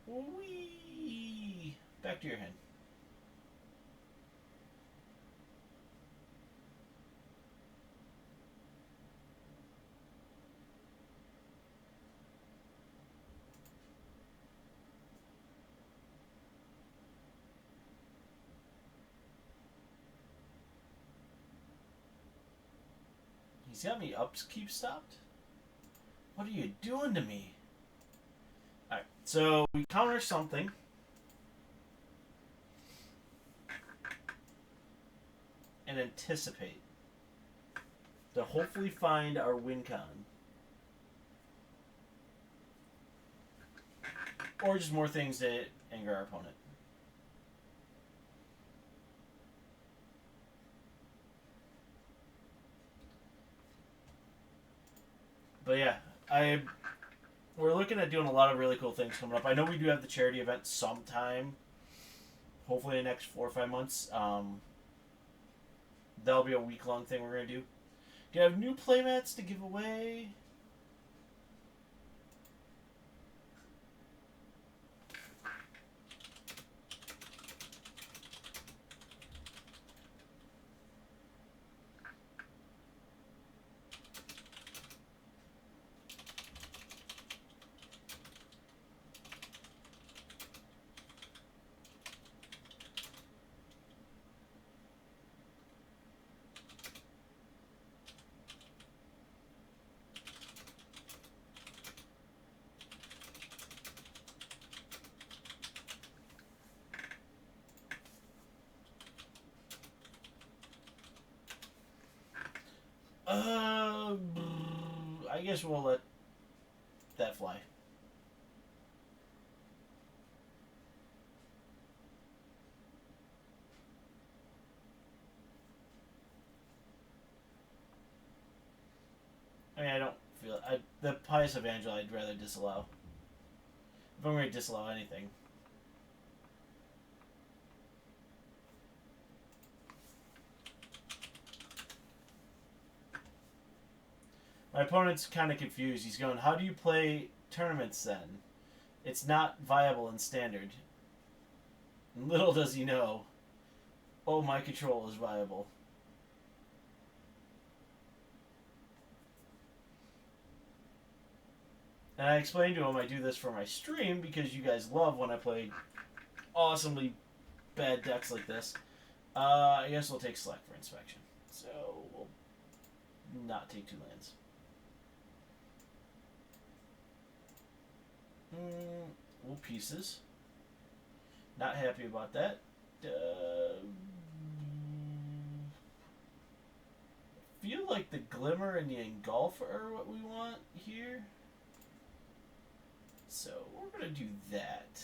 Wee! Back to your hand. He's got me upkeep stopped? What are you doing to me? Alright, so we counter something. And anticipate. To hopefully find our win con. Or just more things that anger our opponent. But yeah, we're looking at doing a lot of really cool things coming up. I know we do have the charity event sometime. Hopefully in the next 4 or 5 months. That'll be a week-long thing we're going to do. Do you have new playmats to give away? I guess we'll let that fly. I mean, I don't feel the Pious Evangel I'd rather disallow. If I'm going to disallow anything. My opponent's kind of confused. He's going, how do you play tournaments then? It's not viable in standard. And little does he know, oh, my control is viable. And I explained to him I do this for my stream because you guys love when I play awesomely bad decks like this. I guess we'll take Select for inspection. So we'll not take 2 lands. Well, pieces. Not happy about that. Feel like the Glimmer and the Engulf are what we want here. So we're going to do that.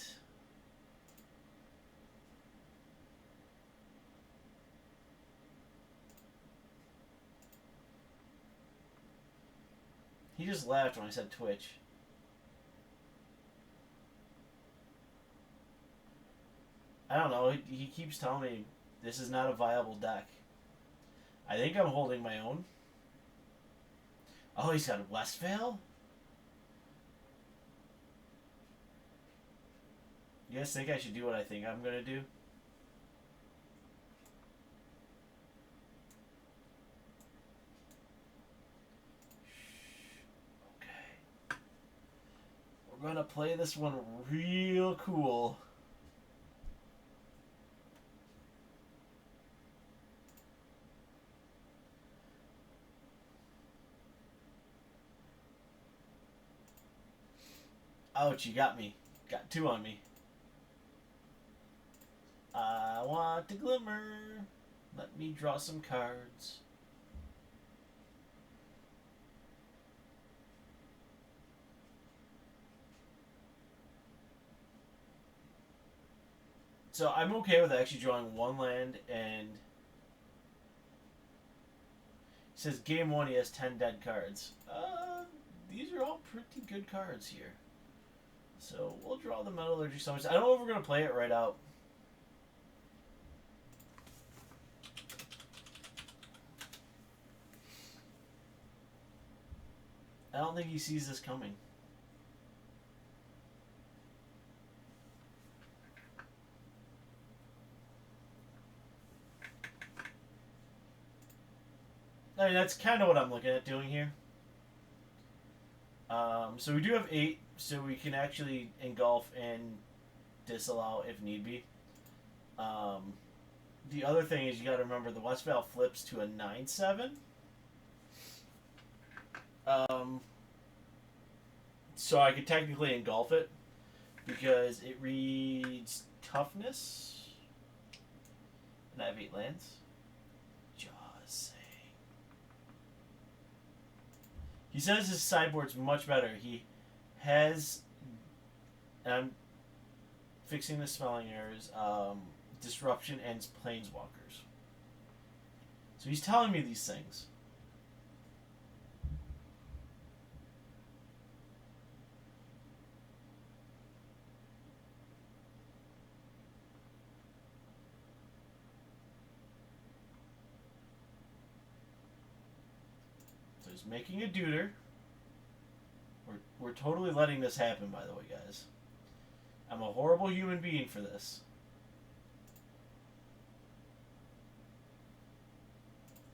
He just laughed when I said Twitch. I don't know. He keeps telling me This is not a viable deck. I think I'm holding my own. Oh, he's got Westvale? You guys think I should do what I think I'm gonna do? Okay. We're gonna play this one real cool. Ouch, you got me. Got two on me. I want to glimmer. Let me draw some cards. So I'm okay with actually drawing one land, and it says game one he has 10 dead cards. These are all pretty good cards here. So we'll draw the Metallurgy Summons. I don't know if we're going to play it right out. I don't think he sees this coming. I mean, that's kind of what I'm looking at doing here. So we do have 8, so we can actually engulf and disallow if need be. The other thing is you got to remember the Westvale flips to a 9/7. So I could technically engulf it because it reads toughness, and I have 8 lands. Just saying. He says his sideboard's much better. He has, and I'm fixing the spelling errors, disruption and planeswalkers. So he's telling me these things. So he's making a deuter. We're totally letting this happen, by the way, guys. I'm a horrible human being for this.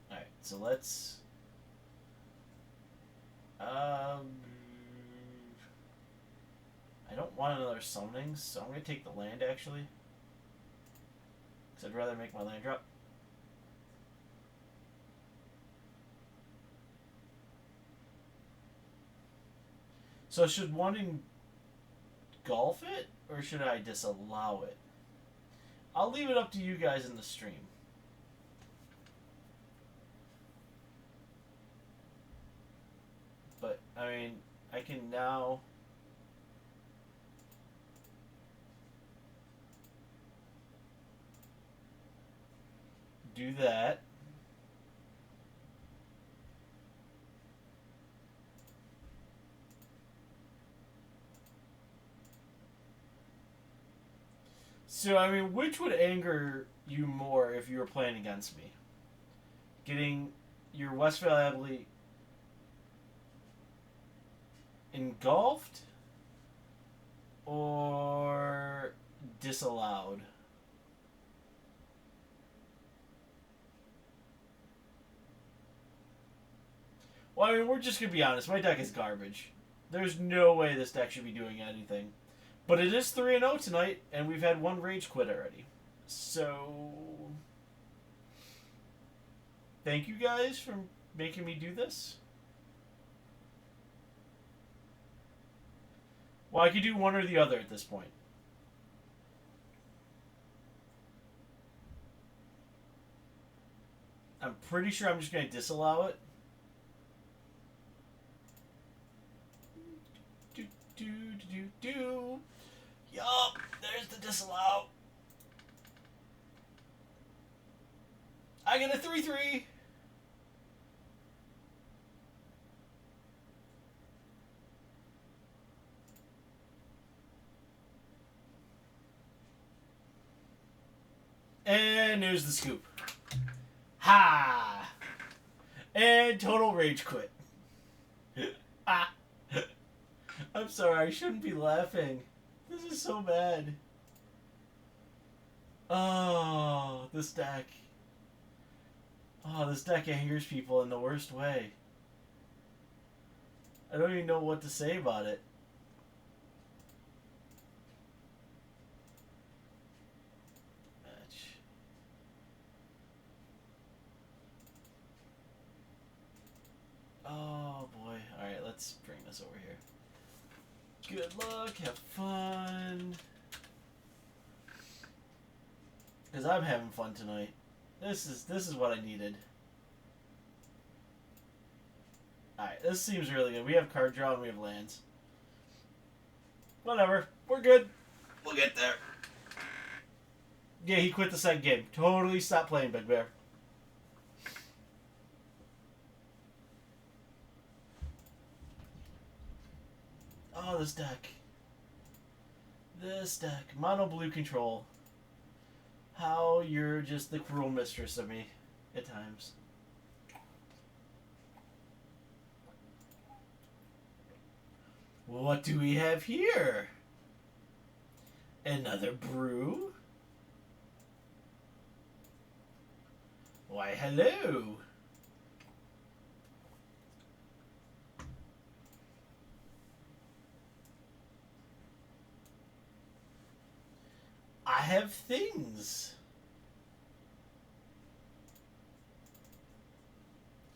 Alright, so let's... I don't want another summoning, so I'm going to take the land, actually. Because I'd rather make my land drop. So should one engulf it, or should I disallow it? I'll leave it up to you guys in the stream. But, I mean, I can now... do that. So, I mean, which would anger you more if you were playing against me? Getting your Westvale Abbey engulfed or disallowed? Well, I mean, we're just going to be honest. My deck is garbage. There's no way this deck should be doing anything. But it is 3-0 tonight, and we've had one rage quit already. So... thank you guys for making me do this. Well, I could do one or the other at this point. I'm pretty sure I'm just going to disallow it. Do. Yup, there's the disallow. I get a 3/3. And there's the scoop. Ha! And total rage quit. Ah! I'm sorry, I shouldn't be laughing. This is so bad. Oh, this deck. Oh, this deck angers people in the worst way. I don't even know what to say about it. Match. Oh boy. Alright, let's bring this over here. Good luck, have fun. Because I'm having fun tonight. This is what I needed. Alright, this seems really good. We have card draw and we have lands. Whatever. We're good. We'll get there. Yeah, he quit the second game. Totally stopped playing, Big Bear. Oh, this deck. This deck. Mono blue control. How you're just the cruel mistress of me at times. What do we have here? Another brew? Why, hello. I have things.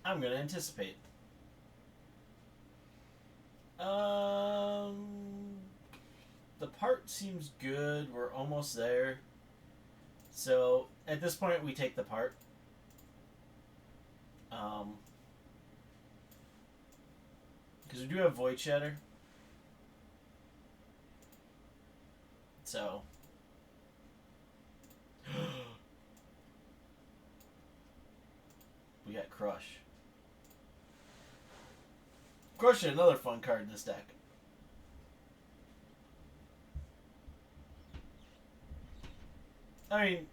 I'm gonna anticipate. The part seems good. We're almost there. So at this point, we take the part. Because we do have Void Shatter. So. We got Crush. Crush is another fun card in this deck. I mean,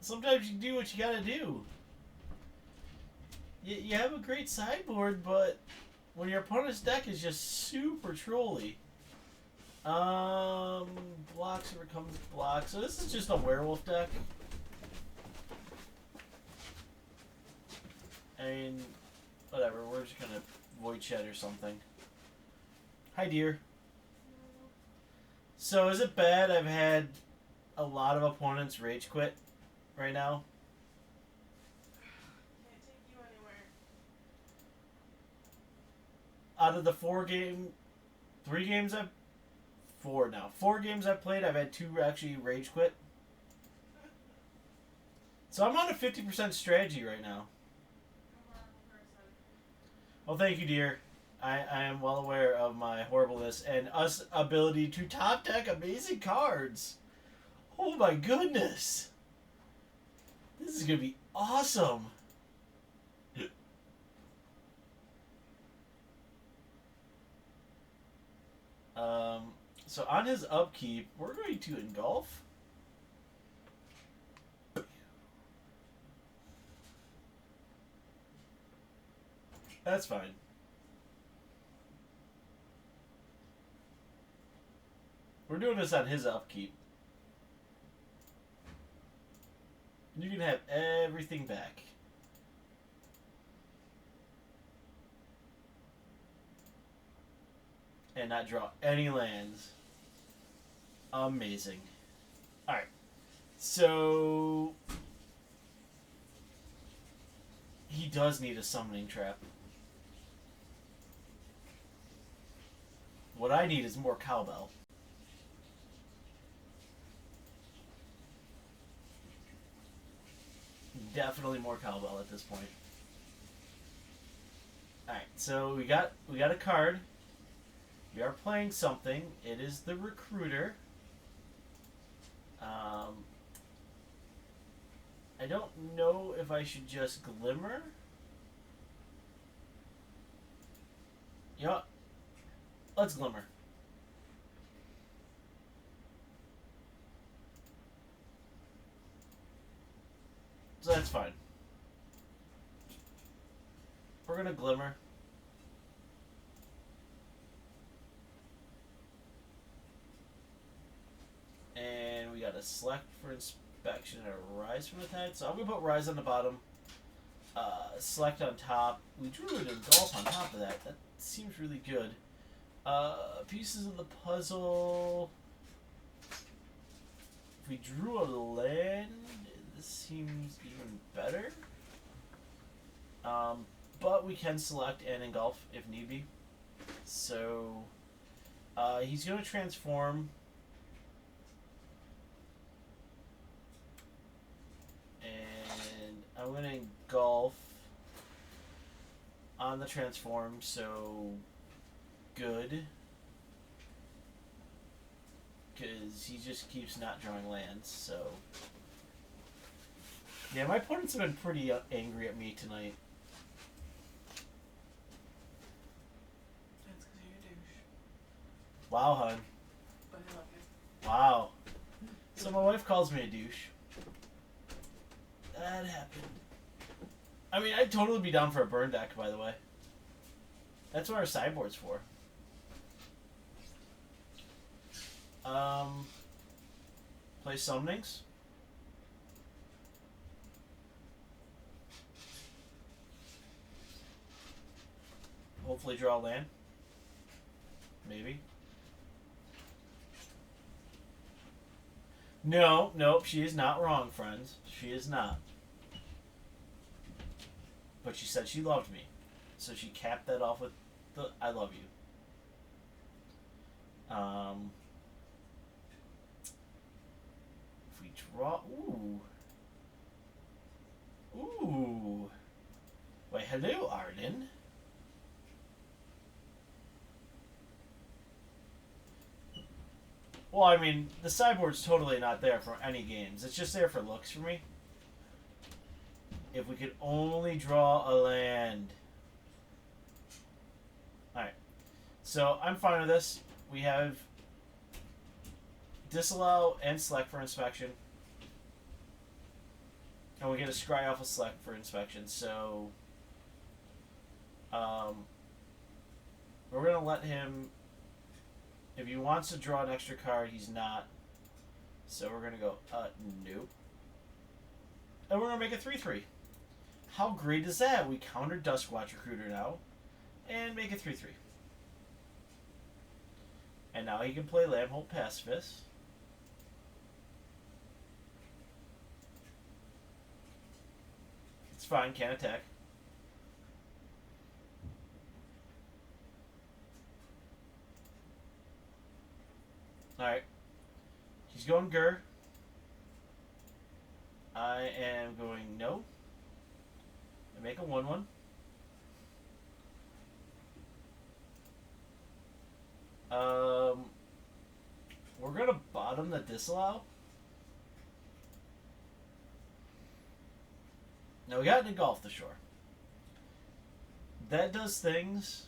sometimes you do what you gotta do. You have a great sideboard, but when your opponent's deck is just super trolly. Blocks becomes blocks. So this is just a werewolf deck. I mean, whatever. We're just gonna Void Shed or something. Hi, dear. So is it bad I've had a lot of opponents rage quit right now? Can't take you anywhere. Out of the 4 games I've played, I've had 2 actually rage quit. So I'm on a 50% strategy right now. Well, thank you, dear. I am well aware of my horribleness and us ability to top deck amazing cards. Oh my goodness. This is going to be awesome. So on his upkeep, we're going to engulf. That's fine. We're doing this on his upkeep. You can have everything back. And not draw any lands. Amazing. Alright. So he does need a summoning trap. What I need is more cowbell. Definitely more cowbell at this point. Alright, so we got a card. We are playing something. It is the Recruiter. I don't know if I should just Glimmer. You know what? Let's Glimmer. So that's fine. We're gonna Glimmer. And we got a Select for Inspection and a Rise from the tide. So I'm gonna put Rise on the bottom. Select on top. We drew it in Golf on top of that. That seems really good. Pieces of the puzzle. If we drew a land, this seems even better. But we can select and engulf if need be. So he's going to transform. And I'm going to engulf on the transform, so good. Because he just keeps not drawing lands, so... Yeah, my opponents have been pretty angry at me tonight. That's because you're a douche. Wow, hon. But I love you. Wow. So my wife calls me a douche. That happened. I mean, I'd totally be down for a burn deck, by the way. That's what our sideboard's for. Play Summonings. Hopefully draw a land. Maybe. No, nope, she is not wrong, friends. She is not. But she said she loved me. So she capped that off with the I love you. If we draw... Ooh. Ooh. Wait, hello, Arden. Well, I mean, the sideboard's totally not there for any games. It's just there for looks for me. If we could only draw a land. Alright. So, I'm fine with this. We have Disallow and Select for Inspection. And we get a Scry off of Select for Inspection. So, we're going to let him... If he wants to draw an extra card, he's not. So we're going to go, nope. And we're going to make a 3-3. How great is that? We counter Duskwatch Recruiter now. And make a 3-3. And now he can play Lambholt Pacifist. It's fine, can't attack. Alright. He's going Gur. I am going no. And make a 1-1. We're going to bottom the Disallow. Now we got to engulf the shore. That does things.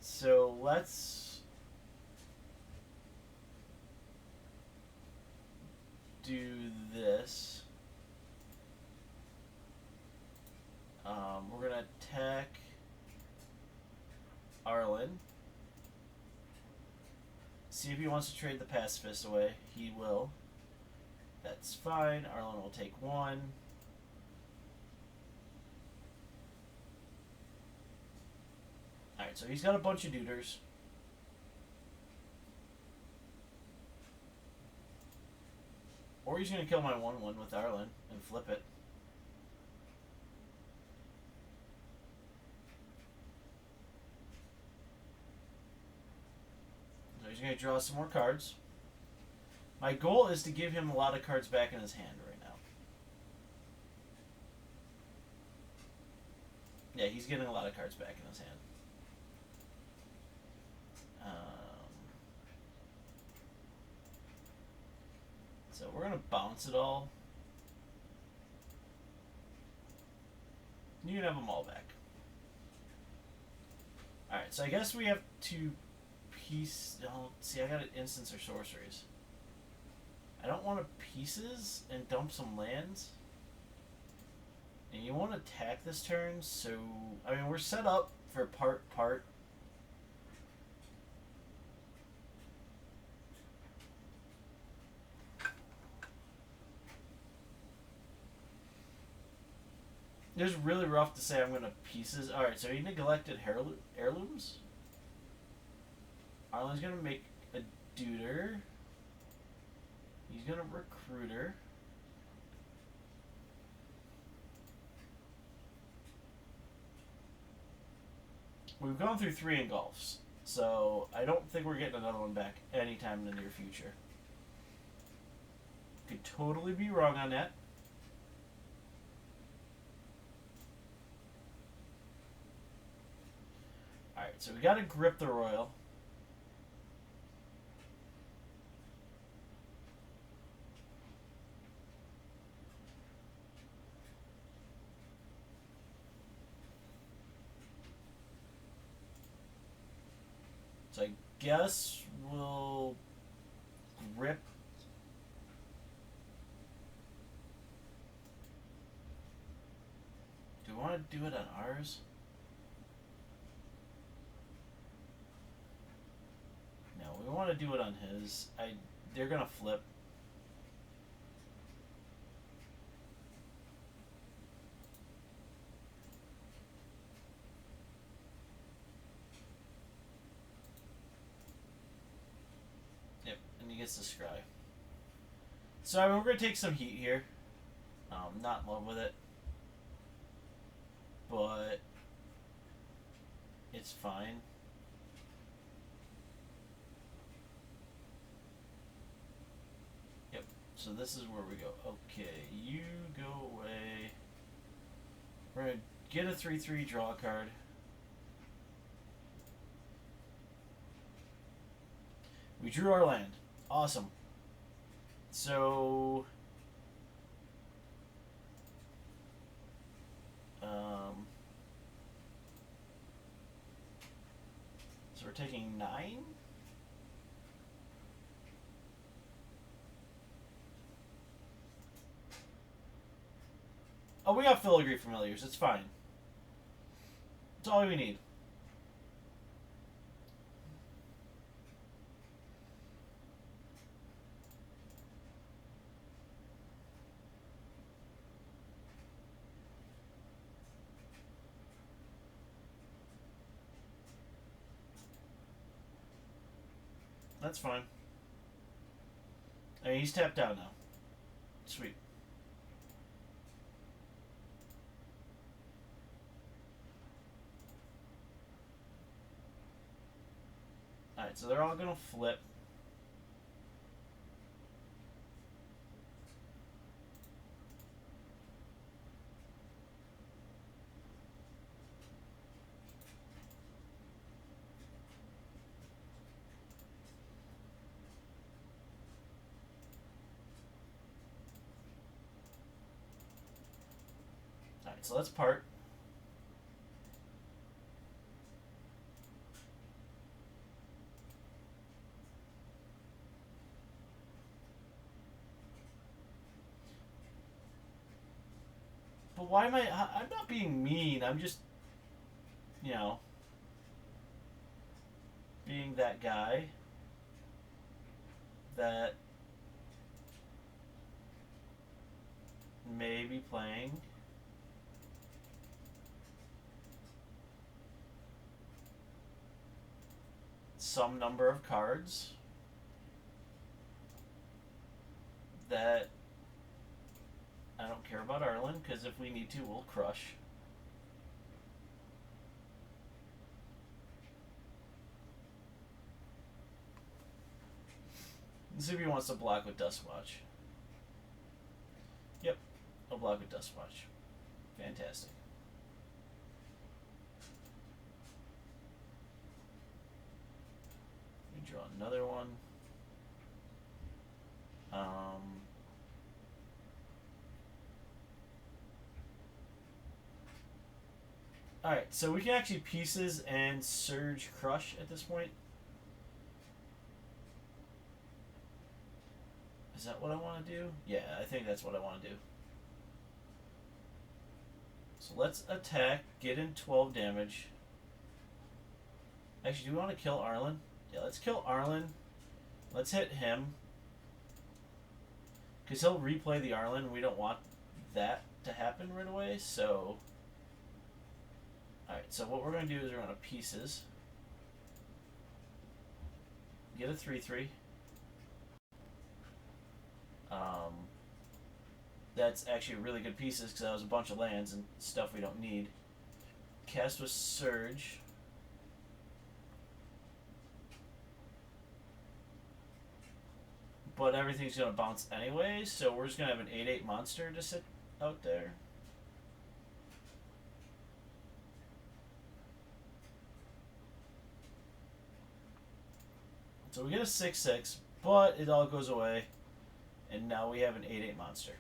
So let's do this. We're going to attack Arlen. See if he wants to trade the Pacifist away. He will. That's fine. Arlen will take 1. Alright, so he's got a bunch of duders. Or he's going to kill my 1-1 with Arlen and flip it. So he's going to draw some more cards. My goal is to give him a lot of cards back in his hand right now. Yeah, he's getting a lot of cards back in his hand. So we're going to bounce it all. You can have them all back. Alright, so I guess we have to piece... Oh, see, I got instants or sorceries. I don't don't want to pieces and dump some lands. And you want to attack this turn, so I mean we're set up for part. It's really rough to say I'm gonna pieces. All right, so he neglected heirlooms. Arlen's gonna make a Deuter. He's gonna Recruiter. We've gone through 3 engulfs, so I don't think we're getting another one back anytime in the near future. Could totally be wrong on that. Alright, so we gotta grip the Royal. So I guess we'll grip. Do we want to do it on ours? No, we want to do it on his. They're gonna flip. Yep, and he gets the scry. So I mean, we're gonna take some heat here. Not in love with it, but it's fine. Yep. So this is where we go. Okay, you go away. We're gonna get a 3/3, draw a card. We drew our land. Awesome. So so we're taking 9. Oh, we got Filigree Familiars. It's fine. It's all we need. That's fine. I mean, he's tapped out now. Sweet. Alright, so they're all gonna flip. Alright, so let's part. But why am I'm not being mean, I'm just, you know, being that guy that may be playing some number of cards that I don't care about Arlen, because if we need to, we'll crush. Let's see if he wants to block with Duskwatch. Yep, I'll block with Duskwatch. Fantastic. Let me draw another one. Alright, so we can actually pieces and Surge Crush at this point. Is that what I want to do? Yeah, I think that's what I want to do. So let's attack, get in 12 damage. Actually, do we want to kill Arlen? Yeah, let's kill Arlen. Let's hit him. Because he'll replay the Arlen. We don't want that to happen right away, so... Alright, so what we're going to do is we're going to pieces. Get a 3/3. That's actually really good pieces because that was a bunch of lands and stuff we don't need. Cast with Surge. But everything's going to bounce anyway, so we're just going to have an 8/8 monster to sit out there. So we get a 6/6, but it all goes away, and now we have an 8/8 monster.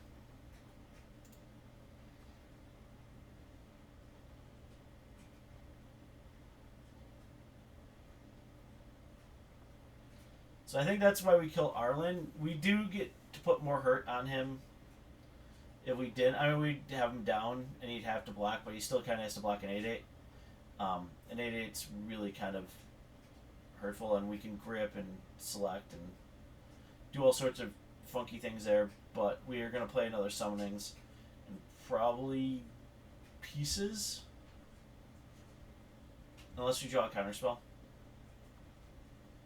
So I think that's why we kill Arlen. We do get to put more hurt on him if we didn't. I mean, we'd have him down, and he'd have to block, but he still kind of has to block an 8/8. An 8/8's really kind of hurtful, and we can grip and select and do all sorts of funky things there, but we are going to play another summonings and probably pieces, unless we draw a counterspell.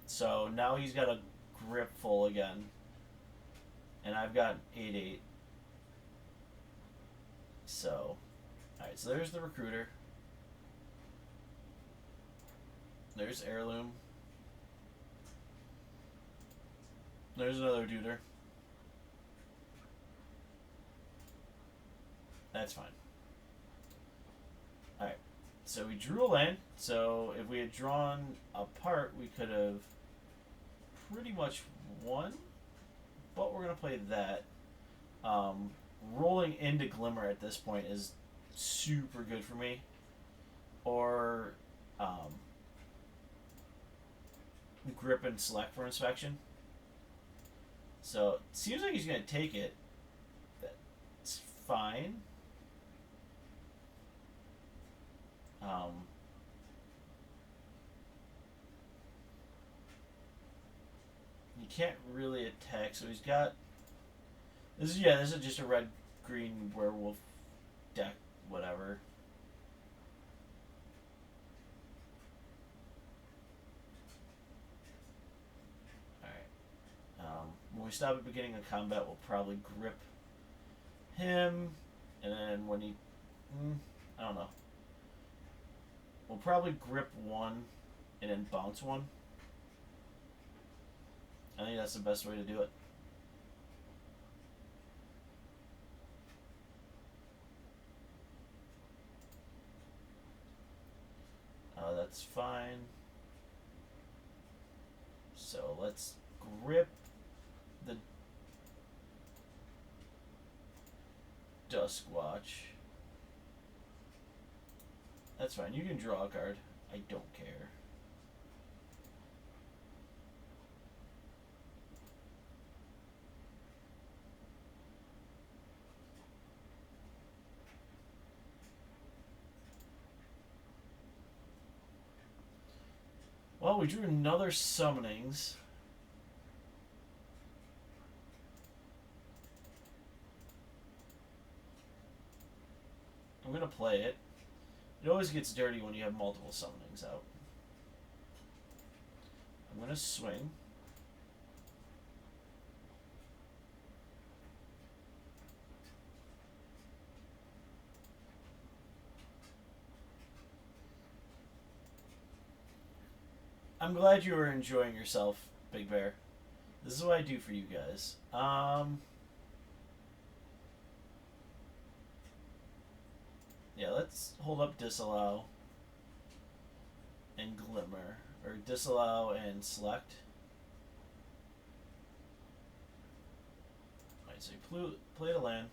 So now he's got a grip full again, and I've got 8/8. So, alright, so there's the Recruiter. There's Heirloom. There's another Duder. That's fine. Alright, so we drew a land. So if we had drawn apart, we could have pretty much won. But we're going to play that. Rolling into Glimmer at this point is super good for me. Or grip and select for inspection. So it seems like he's going to take it. That's fine. He can't really attack, so he's got... This is just a red-green werewolf deck, whatever. When we stop at the beginning of combat, we'll probably grip him, and then when he... I don't know. We'll probably grip one, and then bounce one. I think that's the best way to do it. That's fine. So let's grip the Duskwatch. That's fine. You can draw a card. I don't care. Well, we drew another Summonings. I'm going to play it. It always gets dirty when you have multiple Summonings out. I'm going to swing. I'm glad you were enjoying yourself, Big Bear. This is what I do for you guys. Yeah, let's hold up Disallow and Glimmer. Or Disallow and Select. Alright, so he played a land.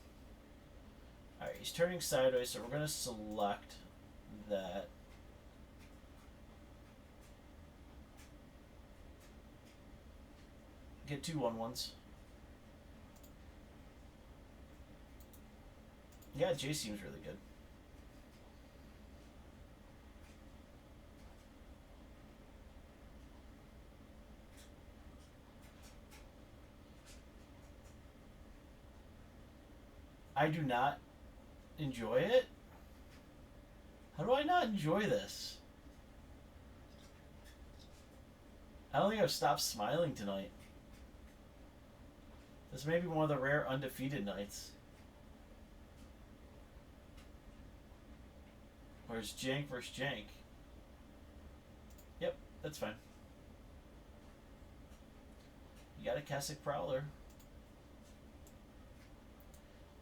Alright, he's turning sideways, so we're going to select that. Get 2 1/1s. Yeah, Jace seems really good. I do not enjoy it. How do I not enjoy this? I don't think I've stopped smiling tonight. This may be one of the rare undefeated nights. Where's Jank versus Jank? Yep, that's fine. You got a Keswick Prowler.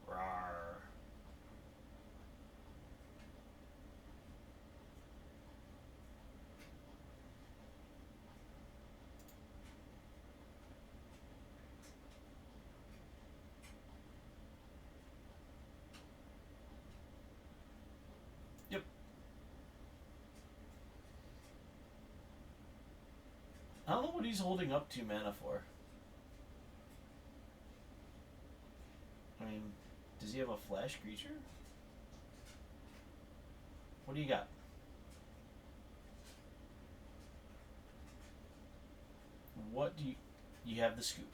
Rawr. Yep. I don't know what he's holding up 2 mana for. I mean, does he have a flash creature? What do you got? What do you have the scoop?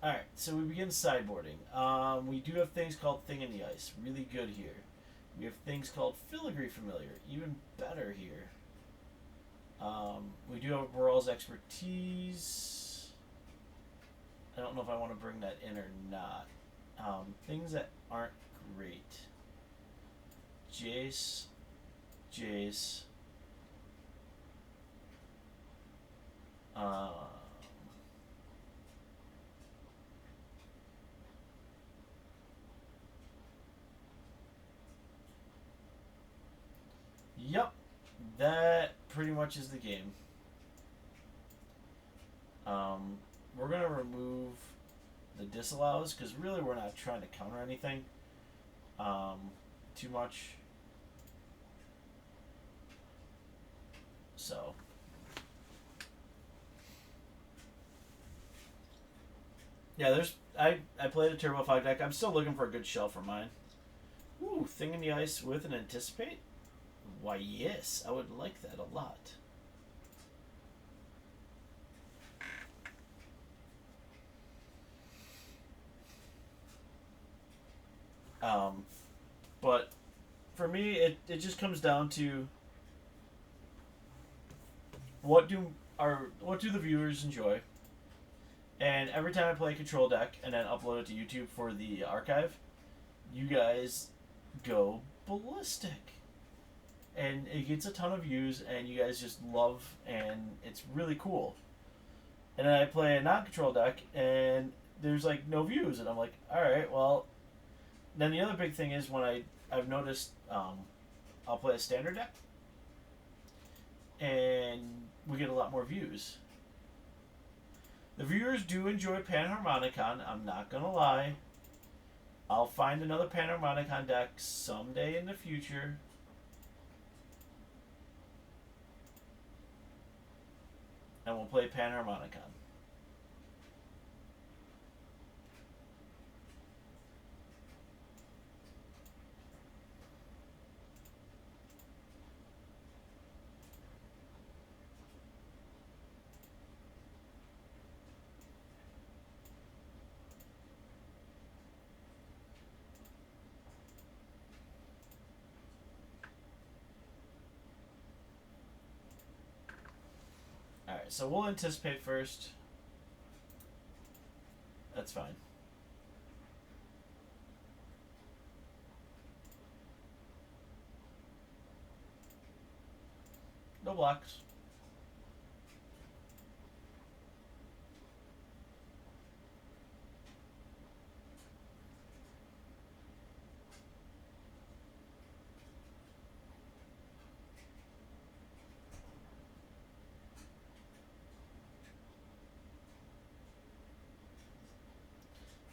Alright, so we begin sideboarding. We do have things called Thing in the Ice. Really good here. We have things called Filigree Familiar. Even better here. We do have Boral's Expertise. I don't know if I want to bring that in or not. Things that aren't great. Jace. Jace. Yep. That pretty much is the game. We're going to remove the disallows because really we're not trying to counter anything too much. So. Yeah, I played a Turbo Fog deck. I'm still looking for a good shell for mine. Ooh, Thing in the Ice with an Anticipate? Why, yes, I would like that a lot. But for me, it just comes down to what do the viewers enjoy, and every time I play a control deck and then upload it to YouTube for the archive, you guys go ballistic. And it gets a ton of views, and you guys just love, and it's really cool. And then I play a non-control deck, and there's like no views, and I'm like, all right, well. Then the other big thing is when I've noticed I'll play a standard deck, and we get a lot more views. The viewers do enjoy Panharmonicon. I'm not gonna lie. I'll find another Panharmonicon deck someday in the future. And we'll play Panharmonicon. Alright, so we'll anticipate first. That's fine. No blocks.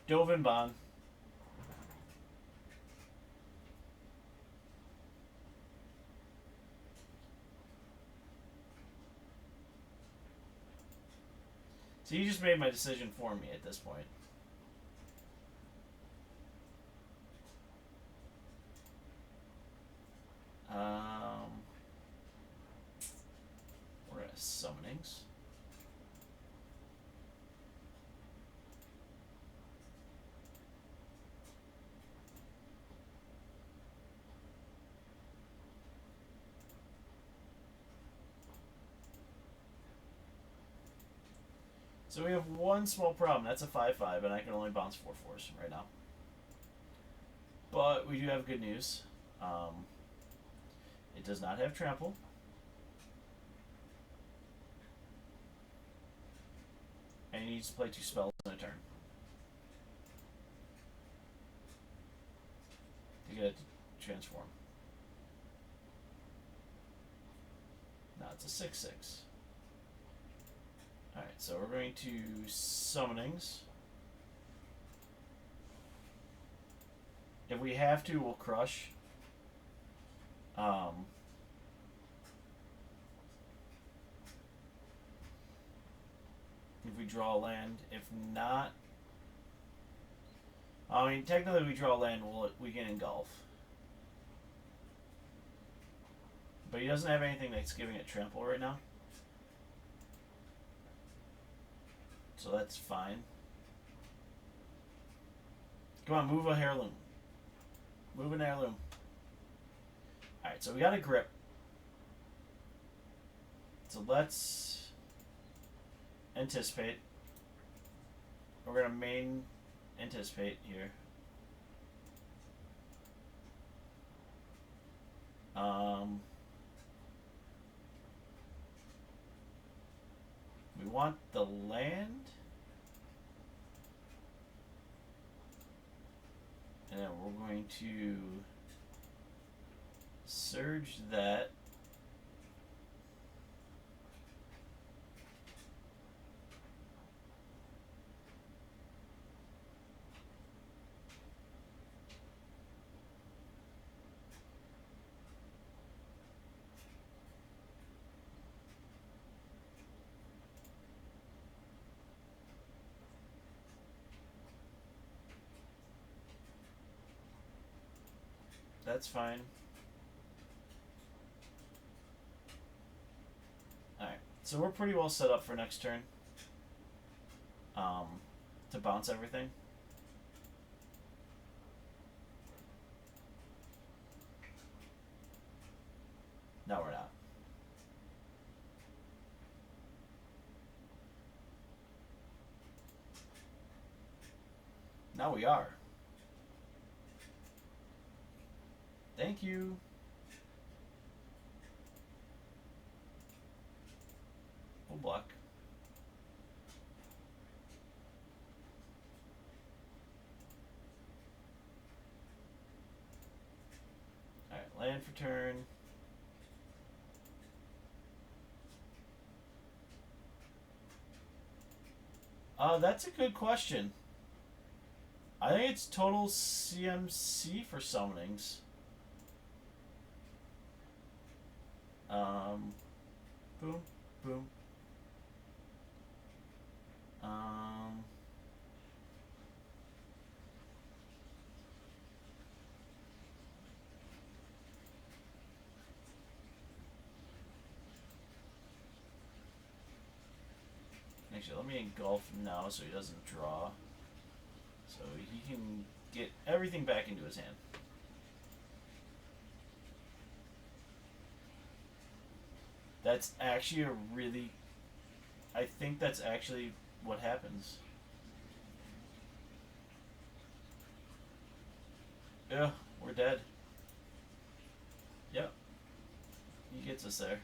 Dovin Bond. So you just made my decision for me at this point. summonings. So we have one small problem. That's a 5/5, and I can only bounce 4/4s right now. But we do have good news. It does not have trample. And he needs to play 2 spells in a turn to get it to transform. Now it's a 6/6. Alright, so we're going to summonings. If we have to, we'll crush. If we draw a land, if not, I mean, technically, we draw a land, we can engulf. But he doesn't have anything that's giving it trample right now, so that's fine. Come on, move a heirloom. Move an heirloom. Alright, so we got a grip. So let's anticipate. We're going to main anticipate here. We want the land. And then we're going to surge that. That's fine. Alright, so we're pretty well set up for next turn. To bounce everything. No, we're not. Now we are. Thank you. We'll block. Alright, land for turn. That's a good question. I think it's total CMC for summonings. Boom, boom. Actually, let me engulf now so he doesn't draw. So he can get everything back into his hand. That's actually a really... I think that's actually what happens. Yeah, we're dead. Yep. He gets us there.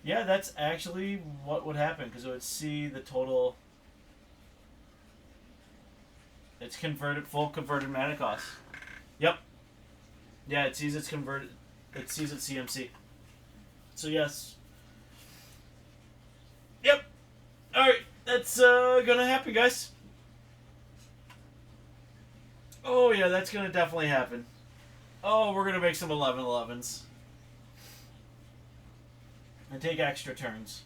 Yeah, that's actually what would happen, because it would see the total... It's converted, full converted mana cost. Yep. Yeah, it sees it's converted. It sees its CMC. So yes. Yep. Alright, that's gonna happen, guys. Oh yeah, that's gonna definitely happen. Oh, we're gonna make some 11/11s. And take extra turns.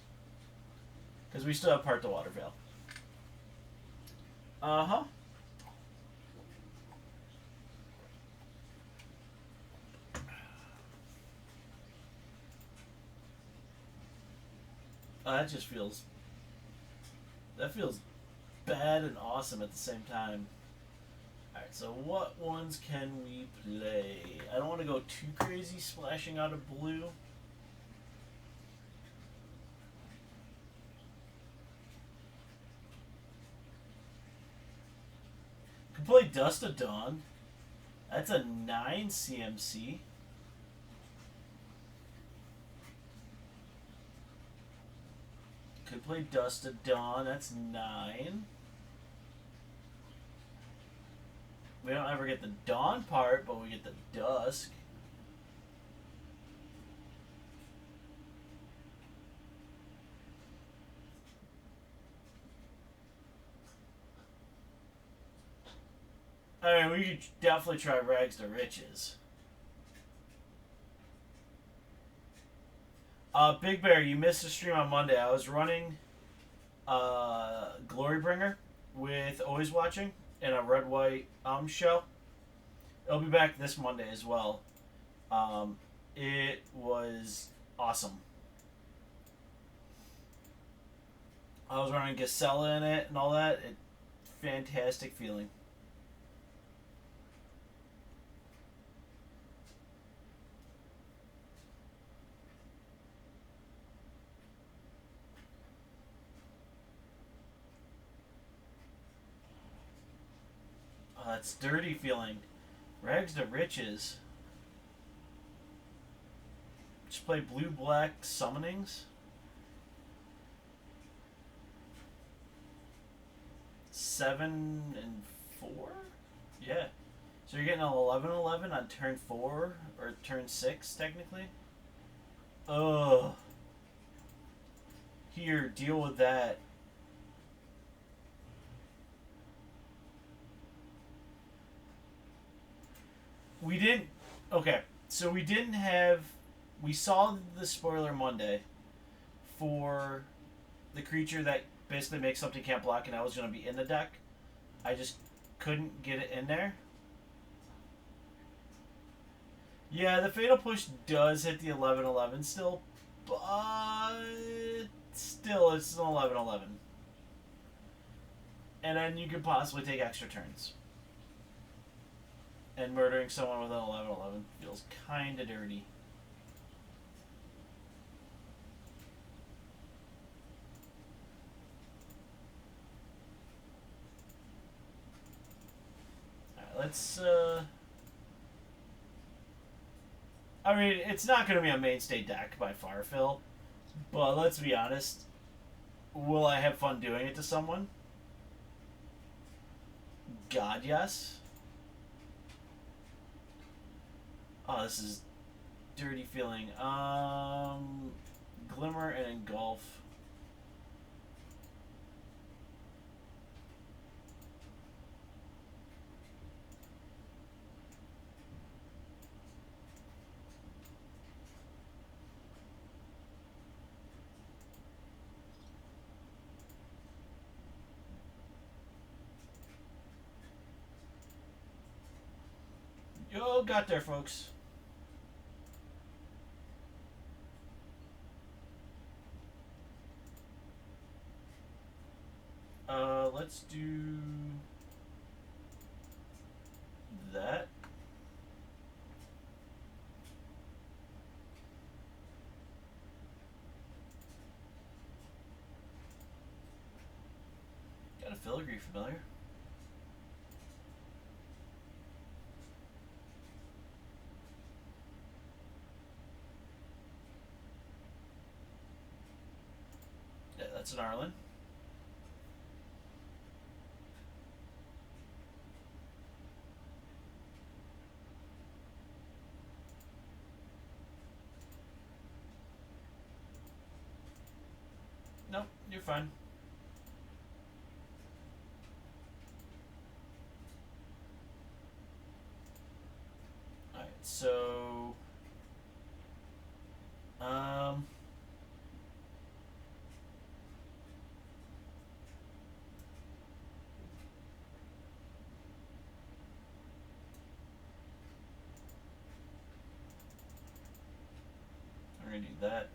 Because we still have part to Watervale. Uh-huh. That just feels. That feels bad and awesome at the same time. Alright, so what ones can we play? I don't want to go too crazy splashing out of blue. Can play Dust of Dawn. That's a 9 CMC. Could play Dust of Dawn. That's 9. We don't ever get the Dawn part, but we get the Dusk. I mean, we could definitely try Rags to Riches. Big Bear, you missed the stream on Monday. I was running Glorybringer with Always Watching in a Red White show. It'll be back this Monday as well. It was awesome. I was running Gisela in it and all that. Fantastic feeling. Oh, that's dirty feeling. Rags to Riches. Just play blue-black summonings. 7 and 4? Yeah. So you're getting an 11-11 on turn 4 or turn 6 technically. Ugh. Here, deal with that. We didn't. Okay, so we didn't have. We saw the spoiler Monday for the creature that basically makes something can't block, and that was going to be in the deck. I just couldn't get it in there. Yeah, the Fatal Push does hit the 11-11 still, but still it's an 11-11. And then you could possibly take extra turns. And murdering someone with an 11-11 feels kinda dirty. Alright, let's, I mean, it's not going to be a mainstay deck by far, Phil. But let's be honest. Will I have fun doing it to someone? God, yes. Oh, this is dirty feeling. Glimmer and Engulf. Yo, got there, folks. Let's do that. Got a filigree familiar. Yeah, that's an Arlen. Nope, you're fine. Alright, so I'm gonna do that.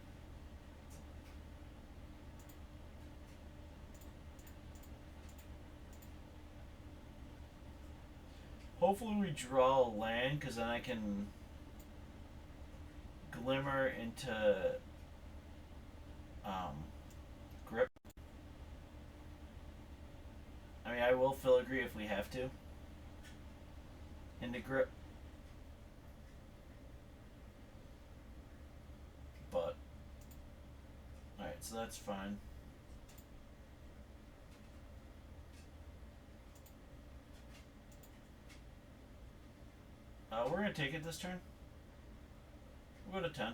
hopefully we draw a land, because then I can glimmer into grip. I mean, I will filigree if we have to into grip, but alright, so that's fine. We're gonna take it this turn. We'll go to 10.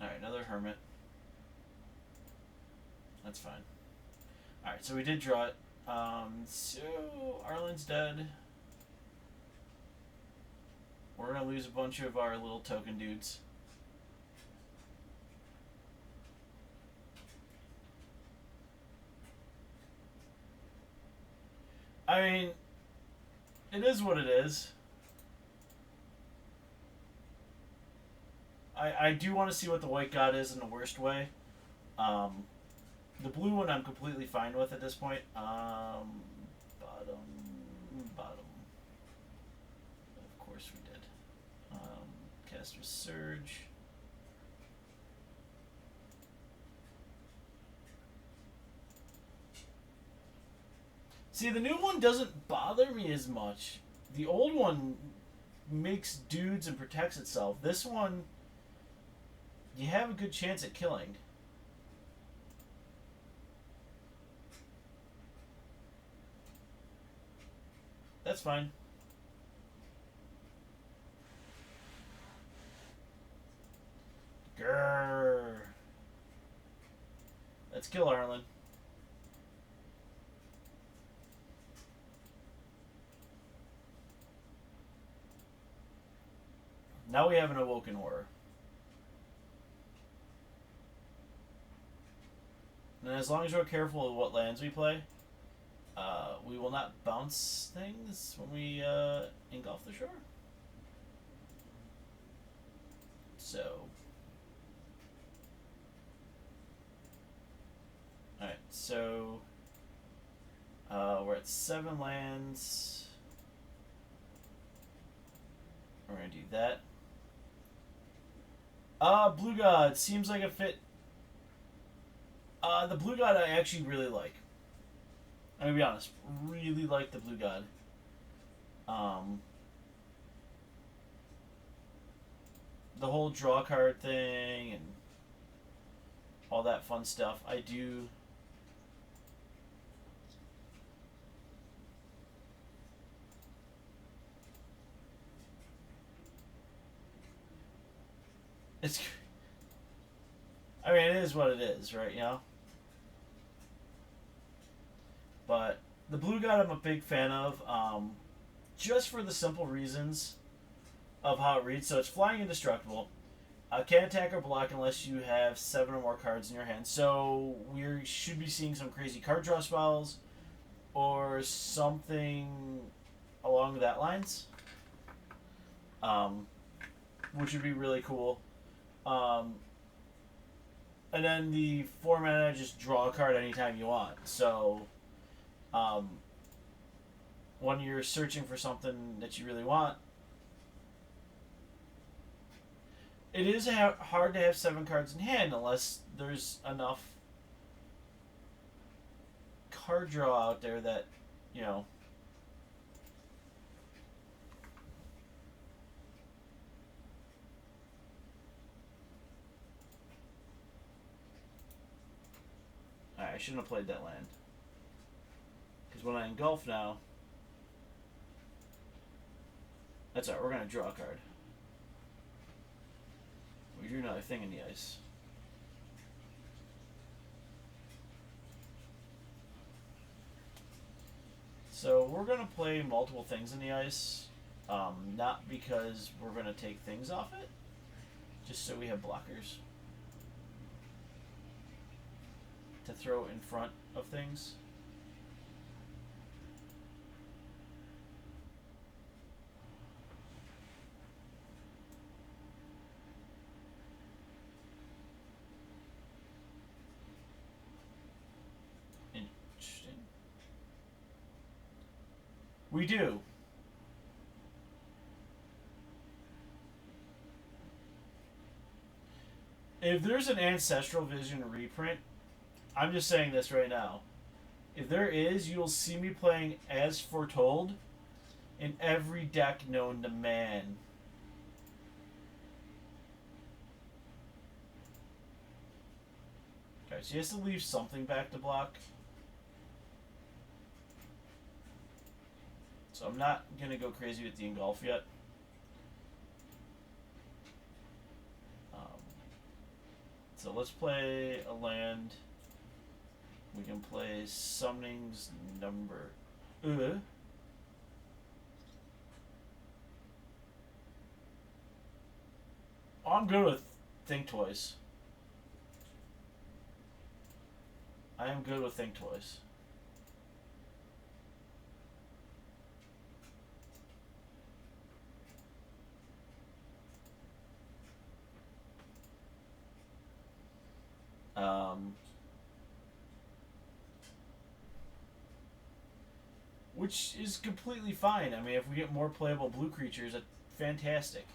Alright, another hermit. That's fine. Alright, so we did draw it. So Arlen's dead. We're gonna lose a bunch of our little token dudes. I mean, it is what it is. I do want to see what the white god is in the worst way. The blue one I'm completely fine with at this point. Bottom. Of course we did. Caster's Surge. See, the new one doesn't bother me as much. The old one makes dudes and protects itself. This one, you have a good chance at killing. That's fine. Grrr. Let's kill Arlen. Now we have an Awoken Horror. And as long as we're careful of what lands we play, we will not bounce things when we engulf the shore. So, alright, so we're at 7 lands. We're gonna do that. Blue God seems like a fit. The Blue God I actually really like. I'm gonna be honest, really like the Blue God. The whole draw card thing and all that fun stuff, I do. It's. I mean, it is what it is, right? You know. But the Blue God I'm a big fan of, just for the simple reasons of how it reads. So it's flying indestructible. Can't attack or block unless you have 7 or more cards in your hand. So we should be seeing some crazy card draw spells or something along that lines, which would be really cool. And then the 4 mana, just draw a card anytime you want. So when you're searching for something that you really want, it is hard to have 7 cards in hand unless there's enough card draw out there that, you know. Alright, I shouldn't have played that land. Because when I engulf now, that's alright, we're going to draw a card. We drew another thing in the ice. So we're going to play multiple things in the ice. Not because we're going to take things off it, just so we have blockers to throw in front of things. We do. If there's an Ancestral Vision reprint, I'm just saying this right now. If there is, you'll see me playing as foretold in every deck known to man. Okay, so he has to leave something back to block. So I'm not going to go crazy with the Engulf yet. So let's play a land. We can play Summoning's Number. I'm good with Think Twice. I am good with Think Twice. Which is completely fine. I mean, if we get more playable blue creatures, that's fantastic.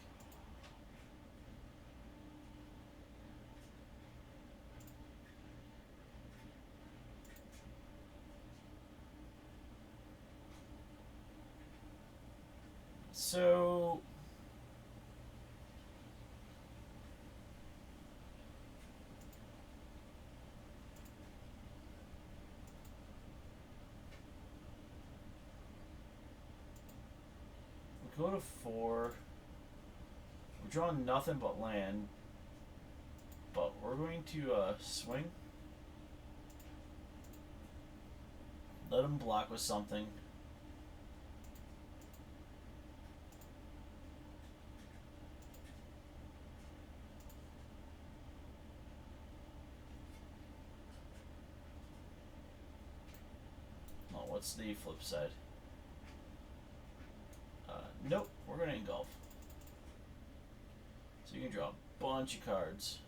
So we go to 4. We're drawing nothing but land, but we're going to swing. Let him block with something. Oh, what's the flip side? Nope, we're going to engulf. So you can draw a bunch of cards.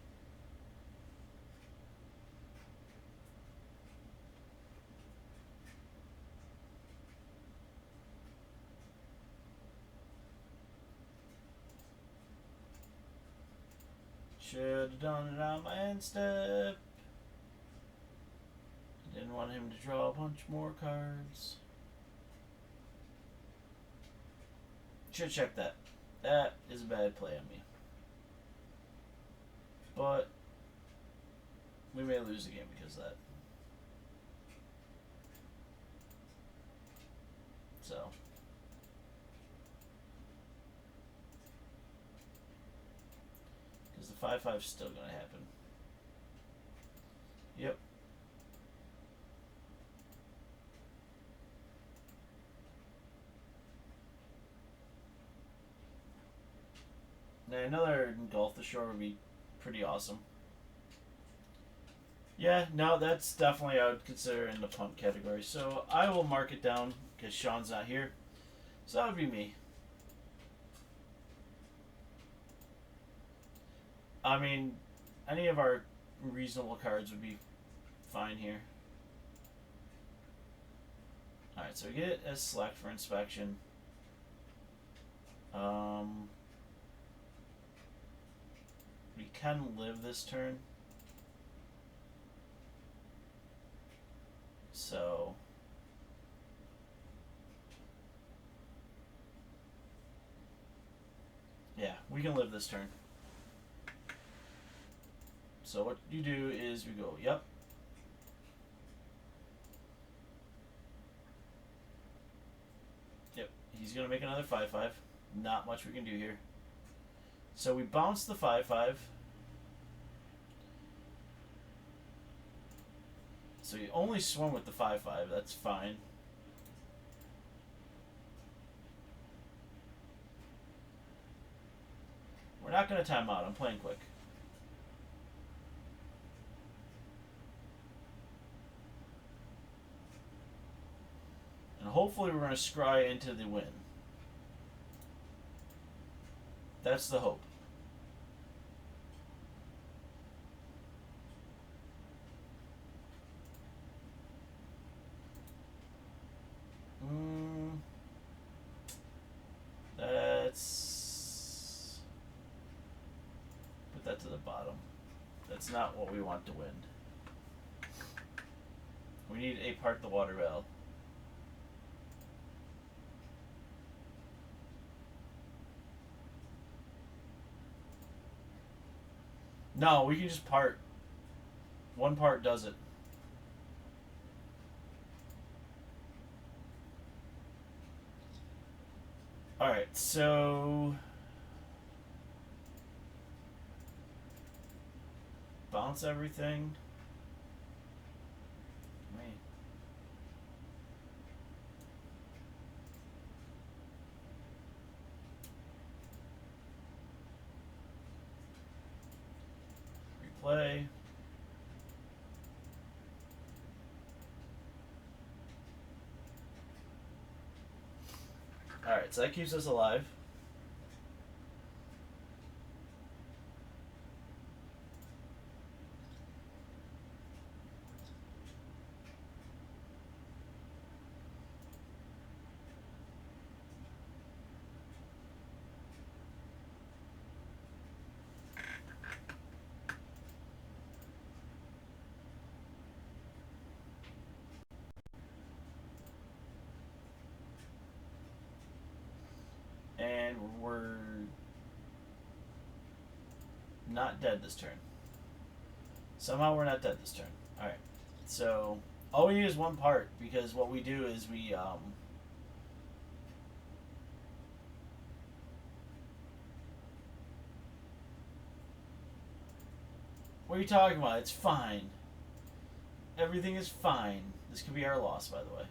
Should have done it on my end step. Didn't want him to draw a bunch more cards. Should check that. That is a bad play on me. But we may lose the game because of that. So because the 5/5 is still gonna happen. Yep. Now another Engulf the Shore would be pretty awesome. Yeah, no, that's definitely I would consider in the punt category. So I will mark it down because Sean's not here. So that would be me. I mean, any of our reasonable cards would be fine here. Alright, so we get it as select for inspection. We can live this turn. So yeah, we can live this turn. So what you do is we go, yep. Yep, he's going to make another 5/5. Not much we can do here. So we bounce the 5/5. So you only swim with the 5/5, that's fine. We're not going to time out, I'm playing quick. And hopefully we're going to scry into the win. That's the hope. bottom. That's not what we want to win. We need a part the water valve. No, we can just part. One part does it. Alright, so... bounce everything. Wait. Replay. Alright, so that keeps us alive. And we're not dead this turn. Somehow we're not dead this turn. Alright. So all we need is one part, because what we do is we what are you talking about? It's fine. Everything is fine. This could be our loss, by the way.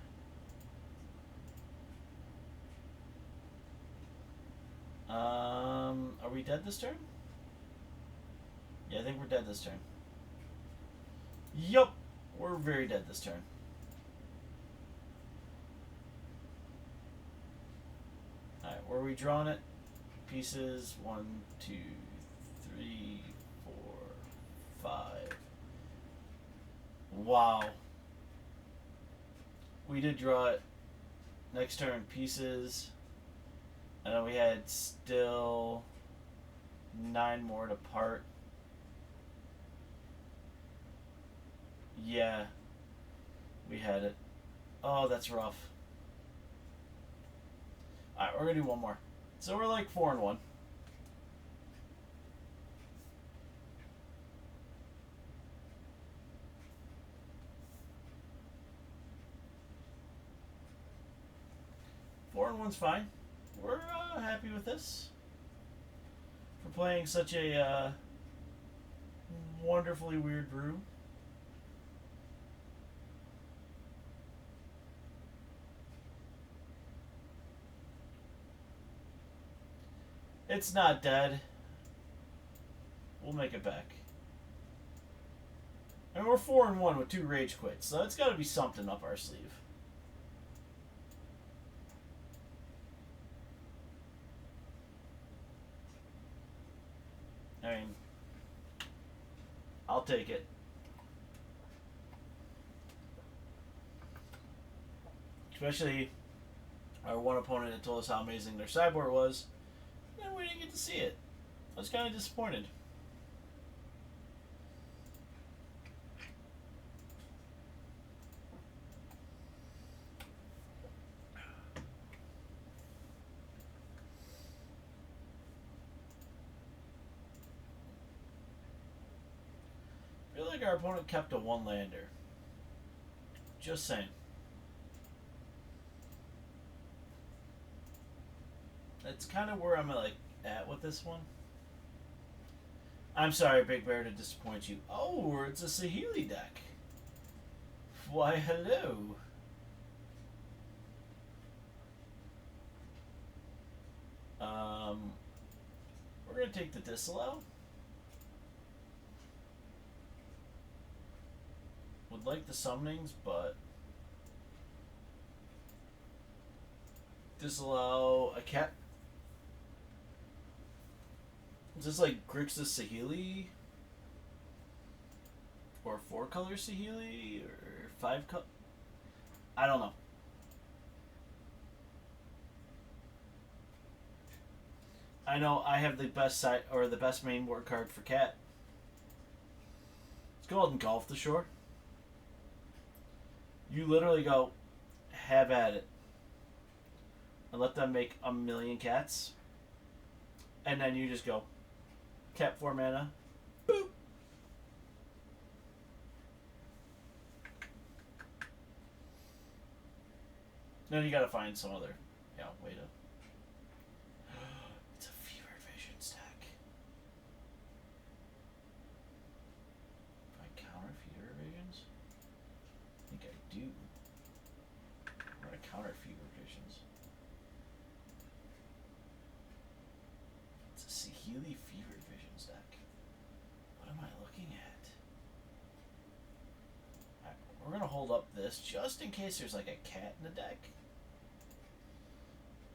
Are we dead this turn? Yeah, I think we're dead this turn. Yup, we're very dead this turn. Alright, where are we drawing it? Pieces 1, 2, 3, 4, 5. Wow. We did draw it. Next turn, pieces. And then we had still 9 more to part. Yeah. We had it. Oh, that's rough. Alright, we're gonna do one more. So we're like 4-1. Four and one's fine. We're happy with this. For playing such a wonderfully weird brew. It's not dead. We'll make it back. And we're 4-1 with 2 rage quits, so it's got to be something up our sleeve. I mean, I'll take it. Especially our one opponent that told us how amazing their sideboard was, and we didn't get to see it. I was kind of disappointed. I feel like our opponent kept a one-lander. Just saying. That's kind of where I'm like at with this one. I'm sorry, Big Bear, to disappoint you. Oh, it's a Saheeli deck. Why, hello. We're gonna take the Disallow. Would like the summonings, but Disallow a cat. Is this like Grixis Saheeli? Or 4-color Saheeli? Or 5-color? I don't know. I know I have the best side or the best main board card for Cat. called Engulf the Shore. You literally go, have at it, and let them make a million cats, and then you just go, cat 4 mana, boop. Then you gotta find some other, way to. It's a Fever Vision stack. If I counter Fever Visions, I think I do. I'm gonna counter Fever Visions. It's a Saheeli Fever Visions deck. What am I looking at? Alright, we're gonna hold up this just in case there's like a cat in the deck.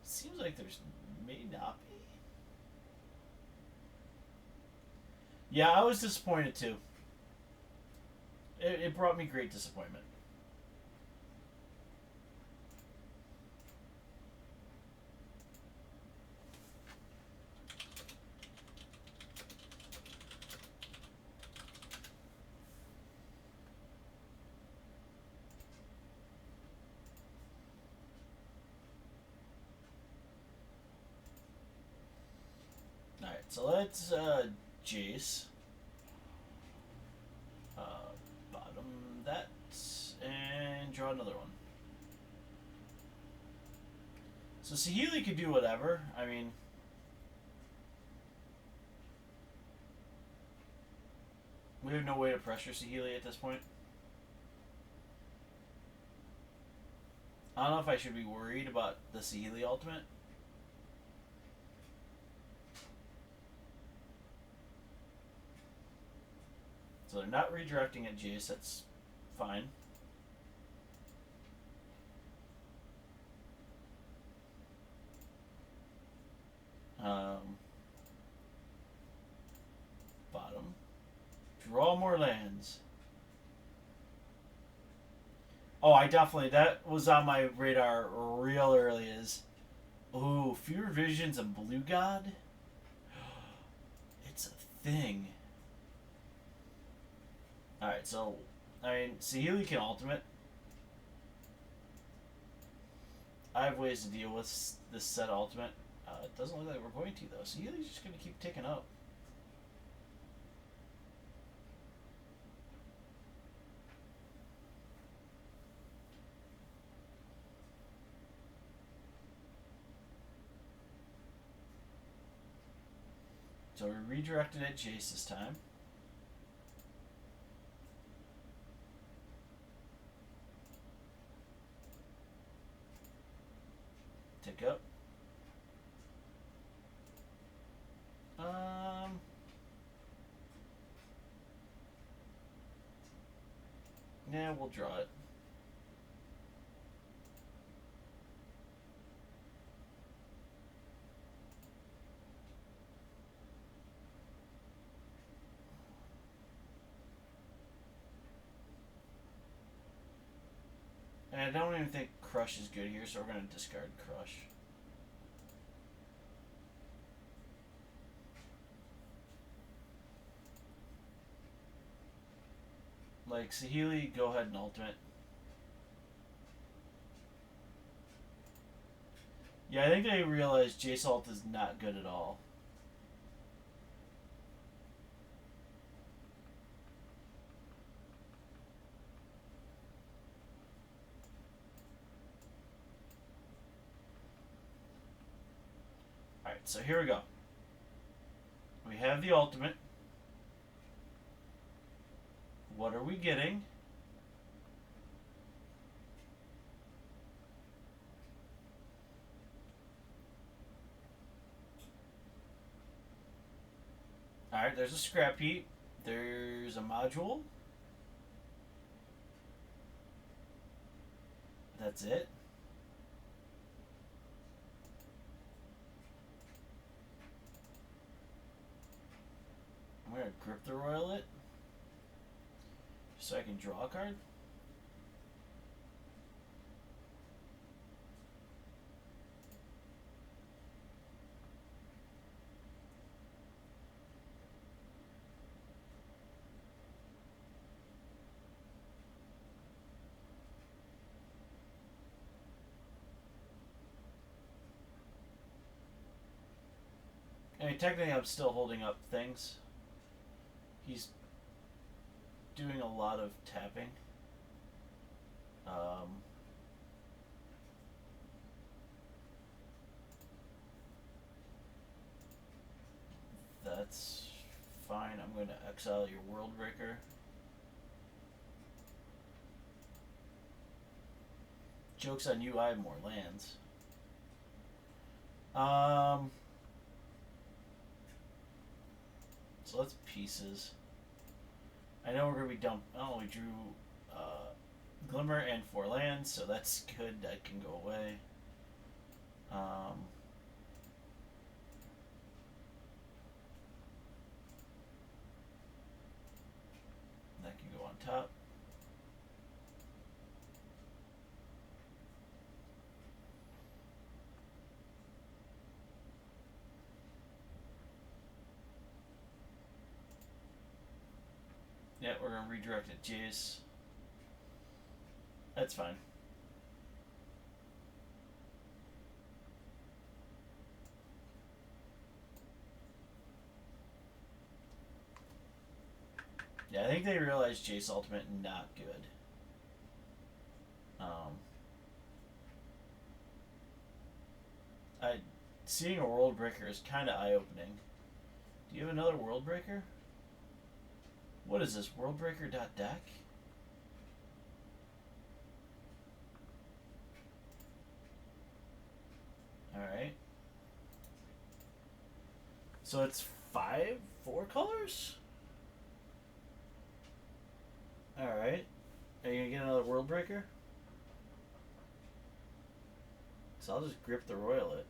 Seems like there's may not be. Yeah, I was disappointed too. It brought me great disappointment. Alright, so let's Jace. Bottom that and draw another one. So Saheeli could do whatever. I mean, we have no way to pressure Saheeli at this point. I don't know if I should be worried about the Saheeli ultimate. So they're not redirecting at Jace, that's fine. Bottom. Draw more lands. Oh, that was on my radar real early is, ooh, Fever Visions and Blue God? It's a thing. Alright, so, I mean, Saheeli can ultimate. I have ways to deal with this set ultimate. It doesn't look like we're going to, though. Saheeli's just going to keep ticking up. So we redirected at Jace this time. Tick up. Yeah, we'll draw it. And I don't even think Crush is good here, so we're going to discard Crush. Like, Saheeli, go ahead and ultimate. Yeah, I think they realized Jace ult is not good at all. Alright, so here we go. We have the ultimate. What are we getting? Alright, there's a scrap heap. There's a module. That's it. I'm going to Grip the Royal it. So I can draw a card. I mean, technically, I'm still holding up things. He's doing a lot of tapping. That's fine. I'm going to exile your World Breaker. Joke's on you, I have more lands. So let's pieces. I know we're gonna be dump. Oh, we drew Glimmer and 4 lands, so that's good. That can go away. That can go on top. Yeah, we're gonna redirect at Jace. That's fine. Yeah, I think they realized Jace Ultimate not good. Seeing a World Breaker is kind of eye-opening. Do you have another World Breaker? What is this, worldbreaker.deck? Alright. So it's 4 colors? Alright. Are you gonna get another World Breaker? So I'll just grip the Royal it.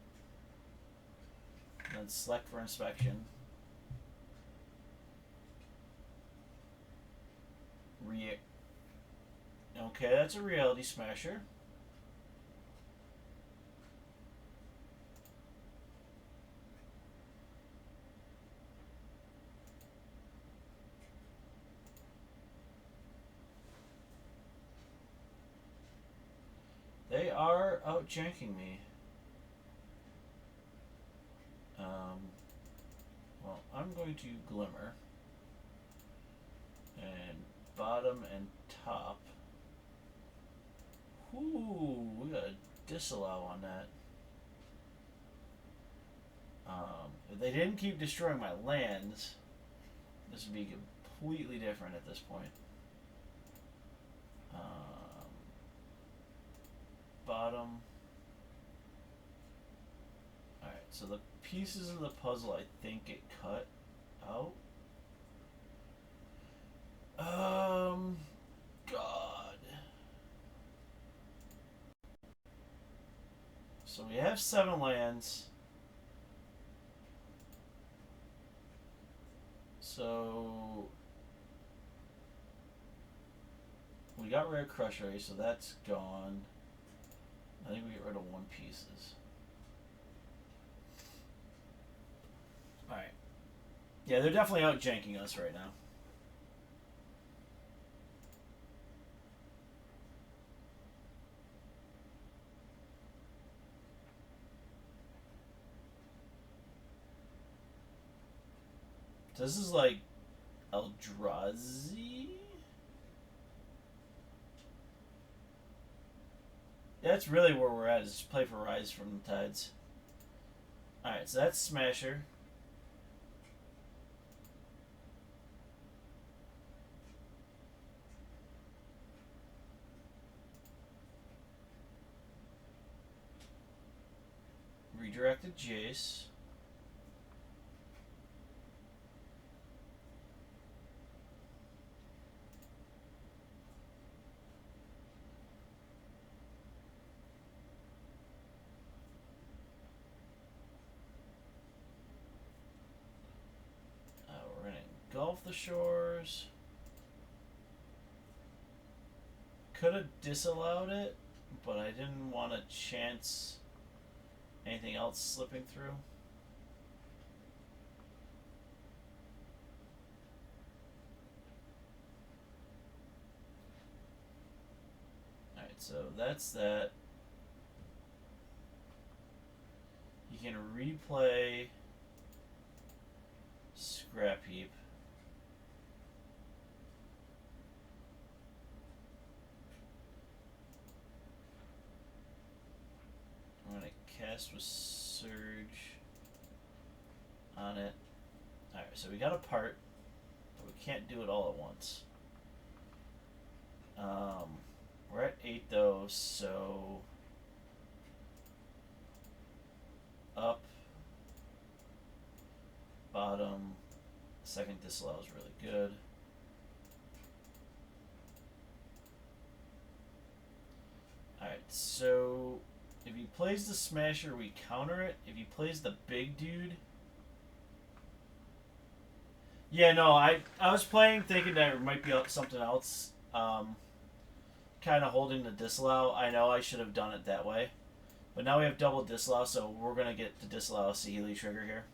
And then select for inspection. Okay, that's a Reality Smasher. They are out-janking me. Well, I'm going to Glimmer. And bottom and top. Ooh, we got a disallow on that. If they didn't keep destroying my lands, this would be completely different at this point. Bottom. Alright, so the pieces of the puzzle I think get cut out. God. So we have 7 lands. So we got rid of Crush Ray, so that's gone. I think we get rid of 1 pieces. Alright. Yeah, they're definitely out janking us right now. So this is like Eldrazi? That's really where we're at, is just play for Rise from the Tides. Alright, so that's Smasher. Redirected Jace. We're gonna engulf the shores. Could have disallowed it, but I didn't want to chance anything else slipping through. Alright, so that's that. You can replay scrap heap. I'm gonna cast with Surge on it. Alright, so we got a part, but we can't do it all at once. We're at 8 though, so up, bottom, second disallow is really good. Alright, so if he plays the Smasher, we counter it. If he plays the big dude... Yeah, no, I was playing thinking that it might be something else. Kind of holding the disallow. I know I should have done it that way. But now we have double disallow, so we're going to get to disallow a Saheeli trigger here.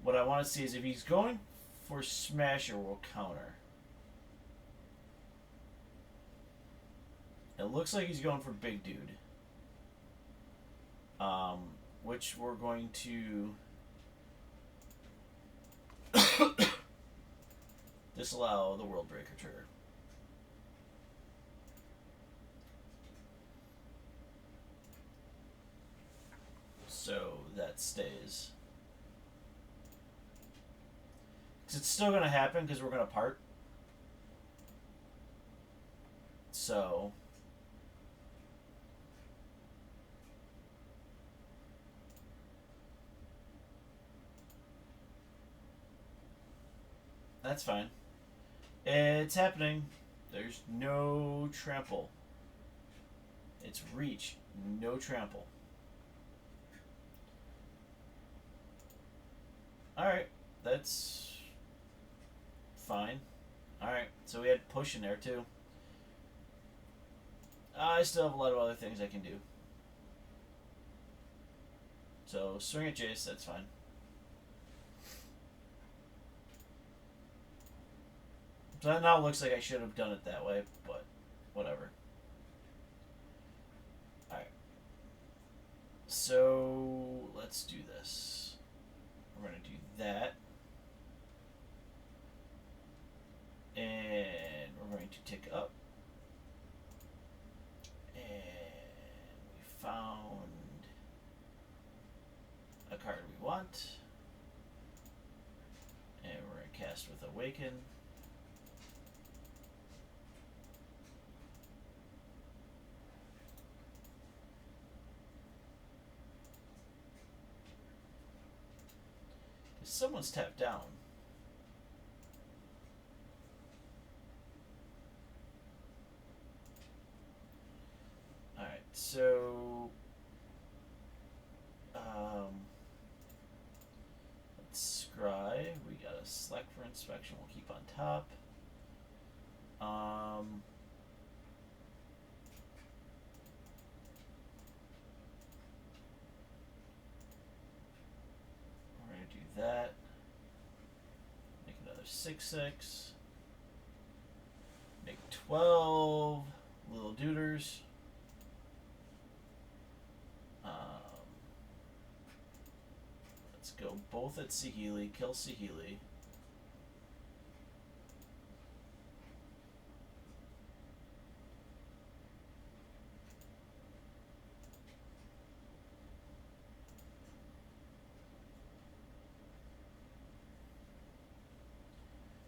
What I want to see is if he's going for Smasher, we'll counter. It looks like he's going for big dude. Which we're going to disallow the World Breaker trigger. So that stays. Because it's still going to happen because we're going to part. So... That's fine. It's happening. There's no trample. It's reach. No trample. Alright. That's fine. Alright. So we had push in there too. I still have a lot of other things I can do. So swing at Jace. That's fine. So that now looks like I should have done it that way, but whatever. Alright. So let's do this. We're going to do that. And we're going to tick up. And we found a card we want. And we're going to cast with Awaken. Someone's tapped down. Alright, so... let's scry. We got a select for inspection. We'll keep on top. That. Make another 6/6. Make 12 little duders. Let's go both at Saheeli. Kill Saheeli.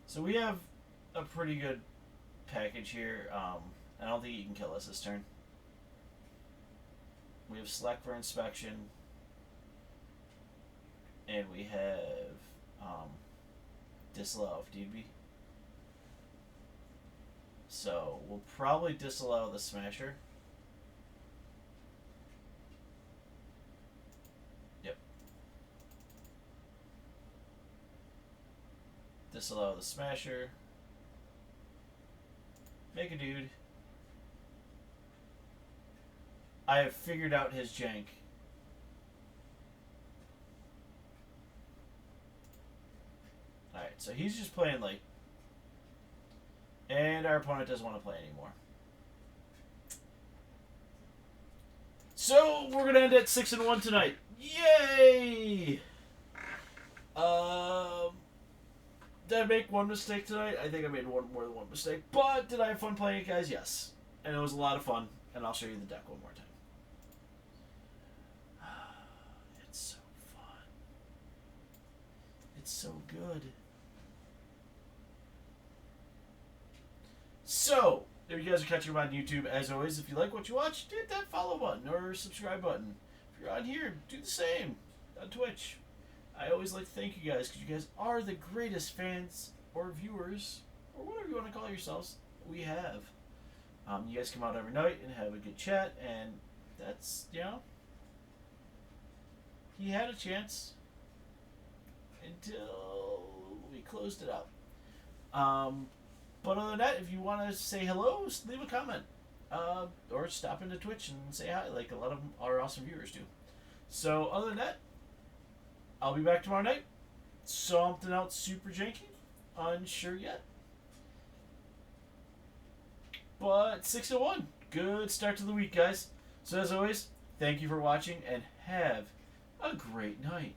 So we have a pretty good package here. I don't think he can kill us this turn. We have Select for Inspection. And we have Disallow if need be. So we'll probably disallow the Smasher. Yep. Disallow the Smasher. Make a dude. I have figured out his jank. Alright, so he's just playing like... And our opponent doesn't want to play anymore. So, we're going to end at 6-1 tonight. Yay! Did I make one mistake tonight? I think I made more than one mistake. But did I have fun playing it, guys? Yes. And it was a lot of fun. And I'll show you the deck one more time. It's so fun. It's so good. So, if you guys are catching me on YouTube, as always, if you like what you watch, hit that follow button or subscribe button. If you're on here, do the same on Twitch. I always like to thank you guys because you guys are the greatest fans or viewers or whatever you want to call yourselves we have. You guys come out every night and have a good chat, and that's, you know, he had a chance until we closed it out. But other than that, if you want to say hello, leave a comment. Or stop into Twitch and say hi, like a lot of our awesome viewers do. So, other than that, I'll be back tomorrow night. Something else super janky. Unsure yet. But 6-1. Good start to the week, guys. So, as always, thank you for watching and have a great night.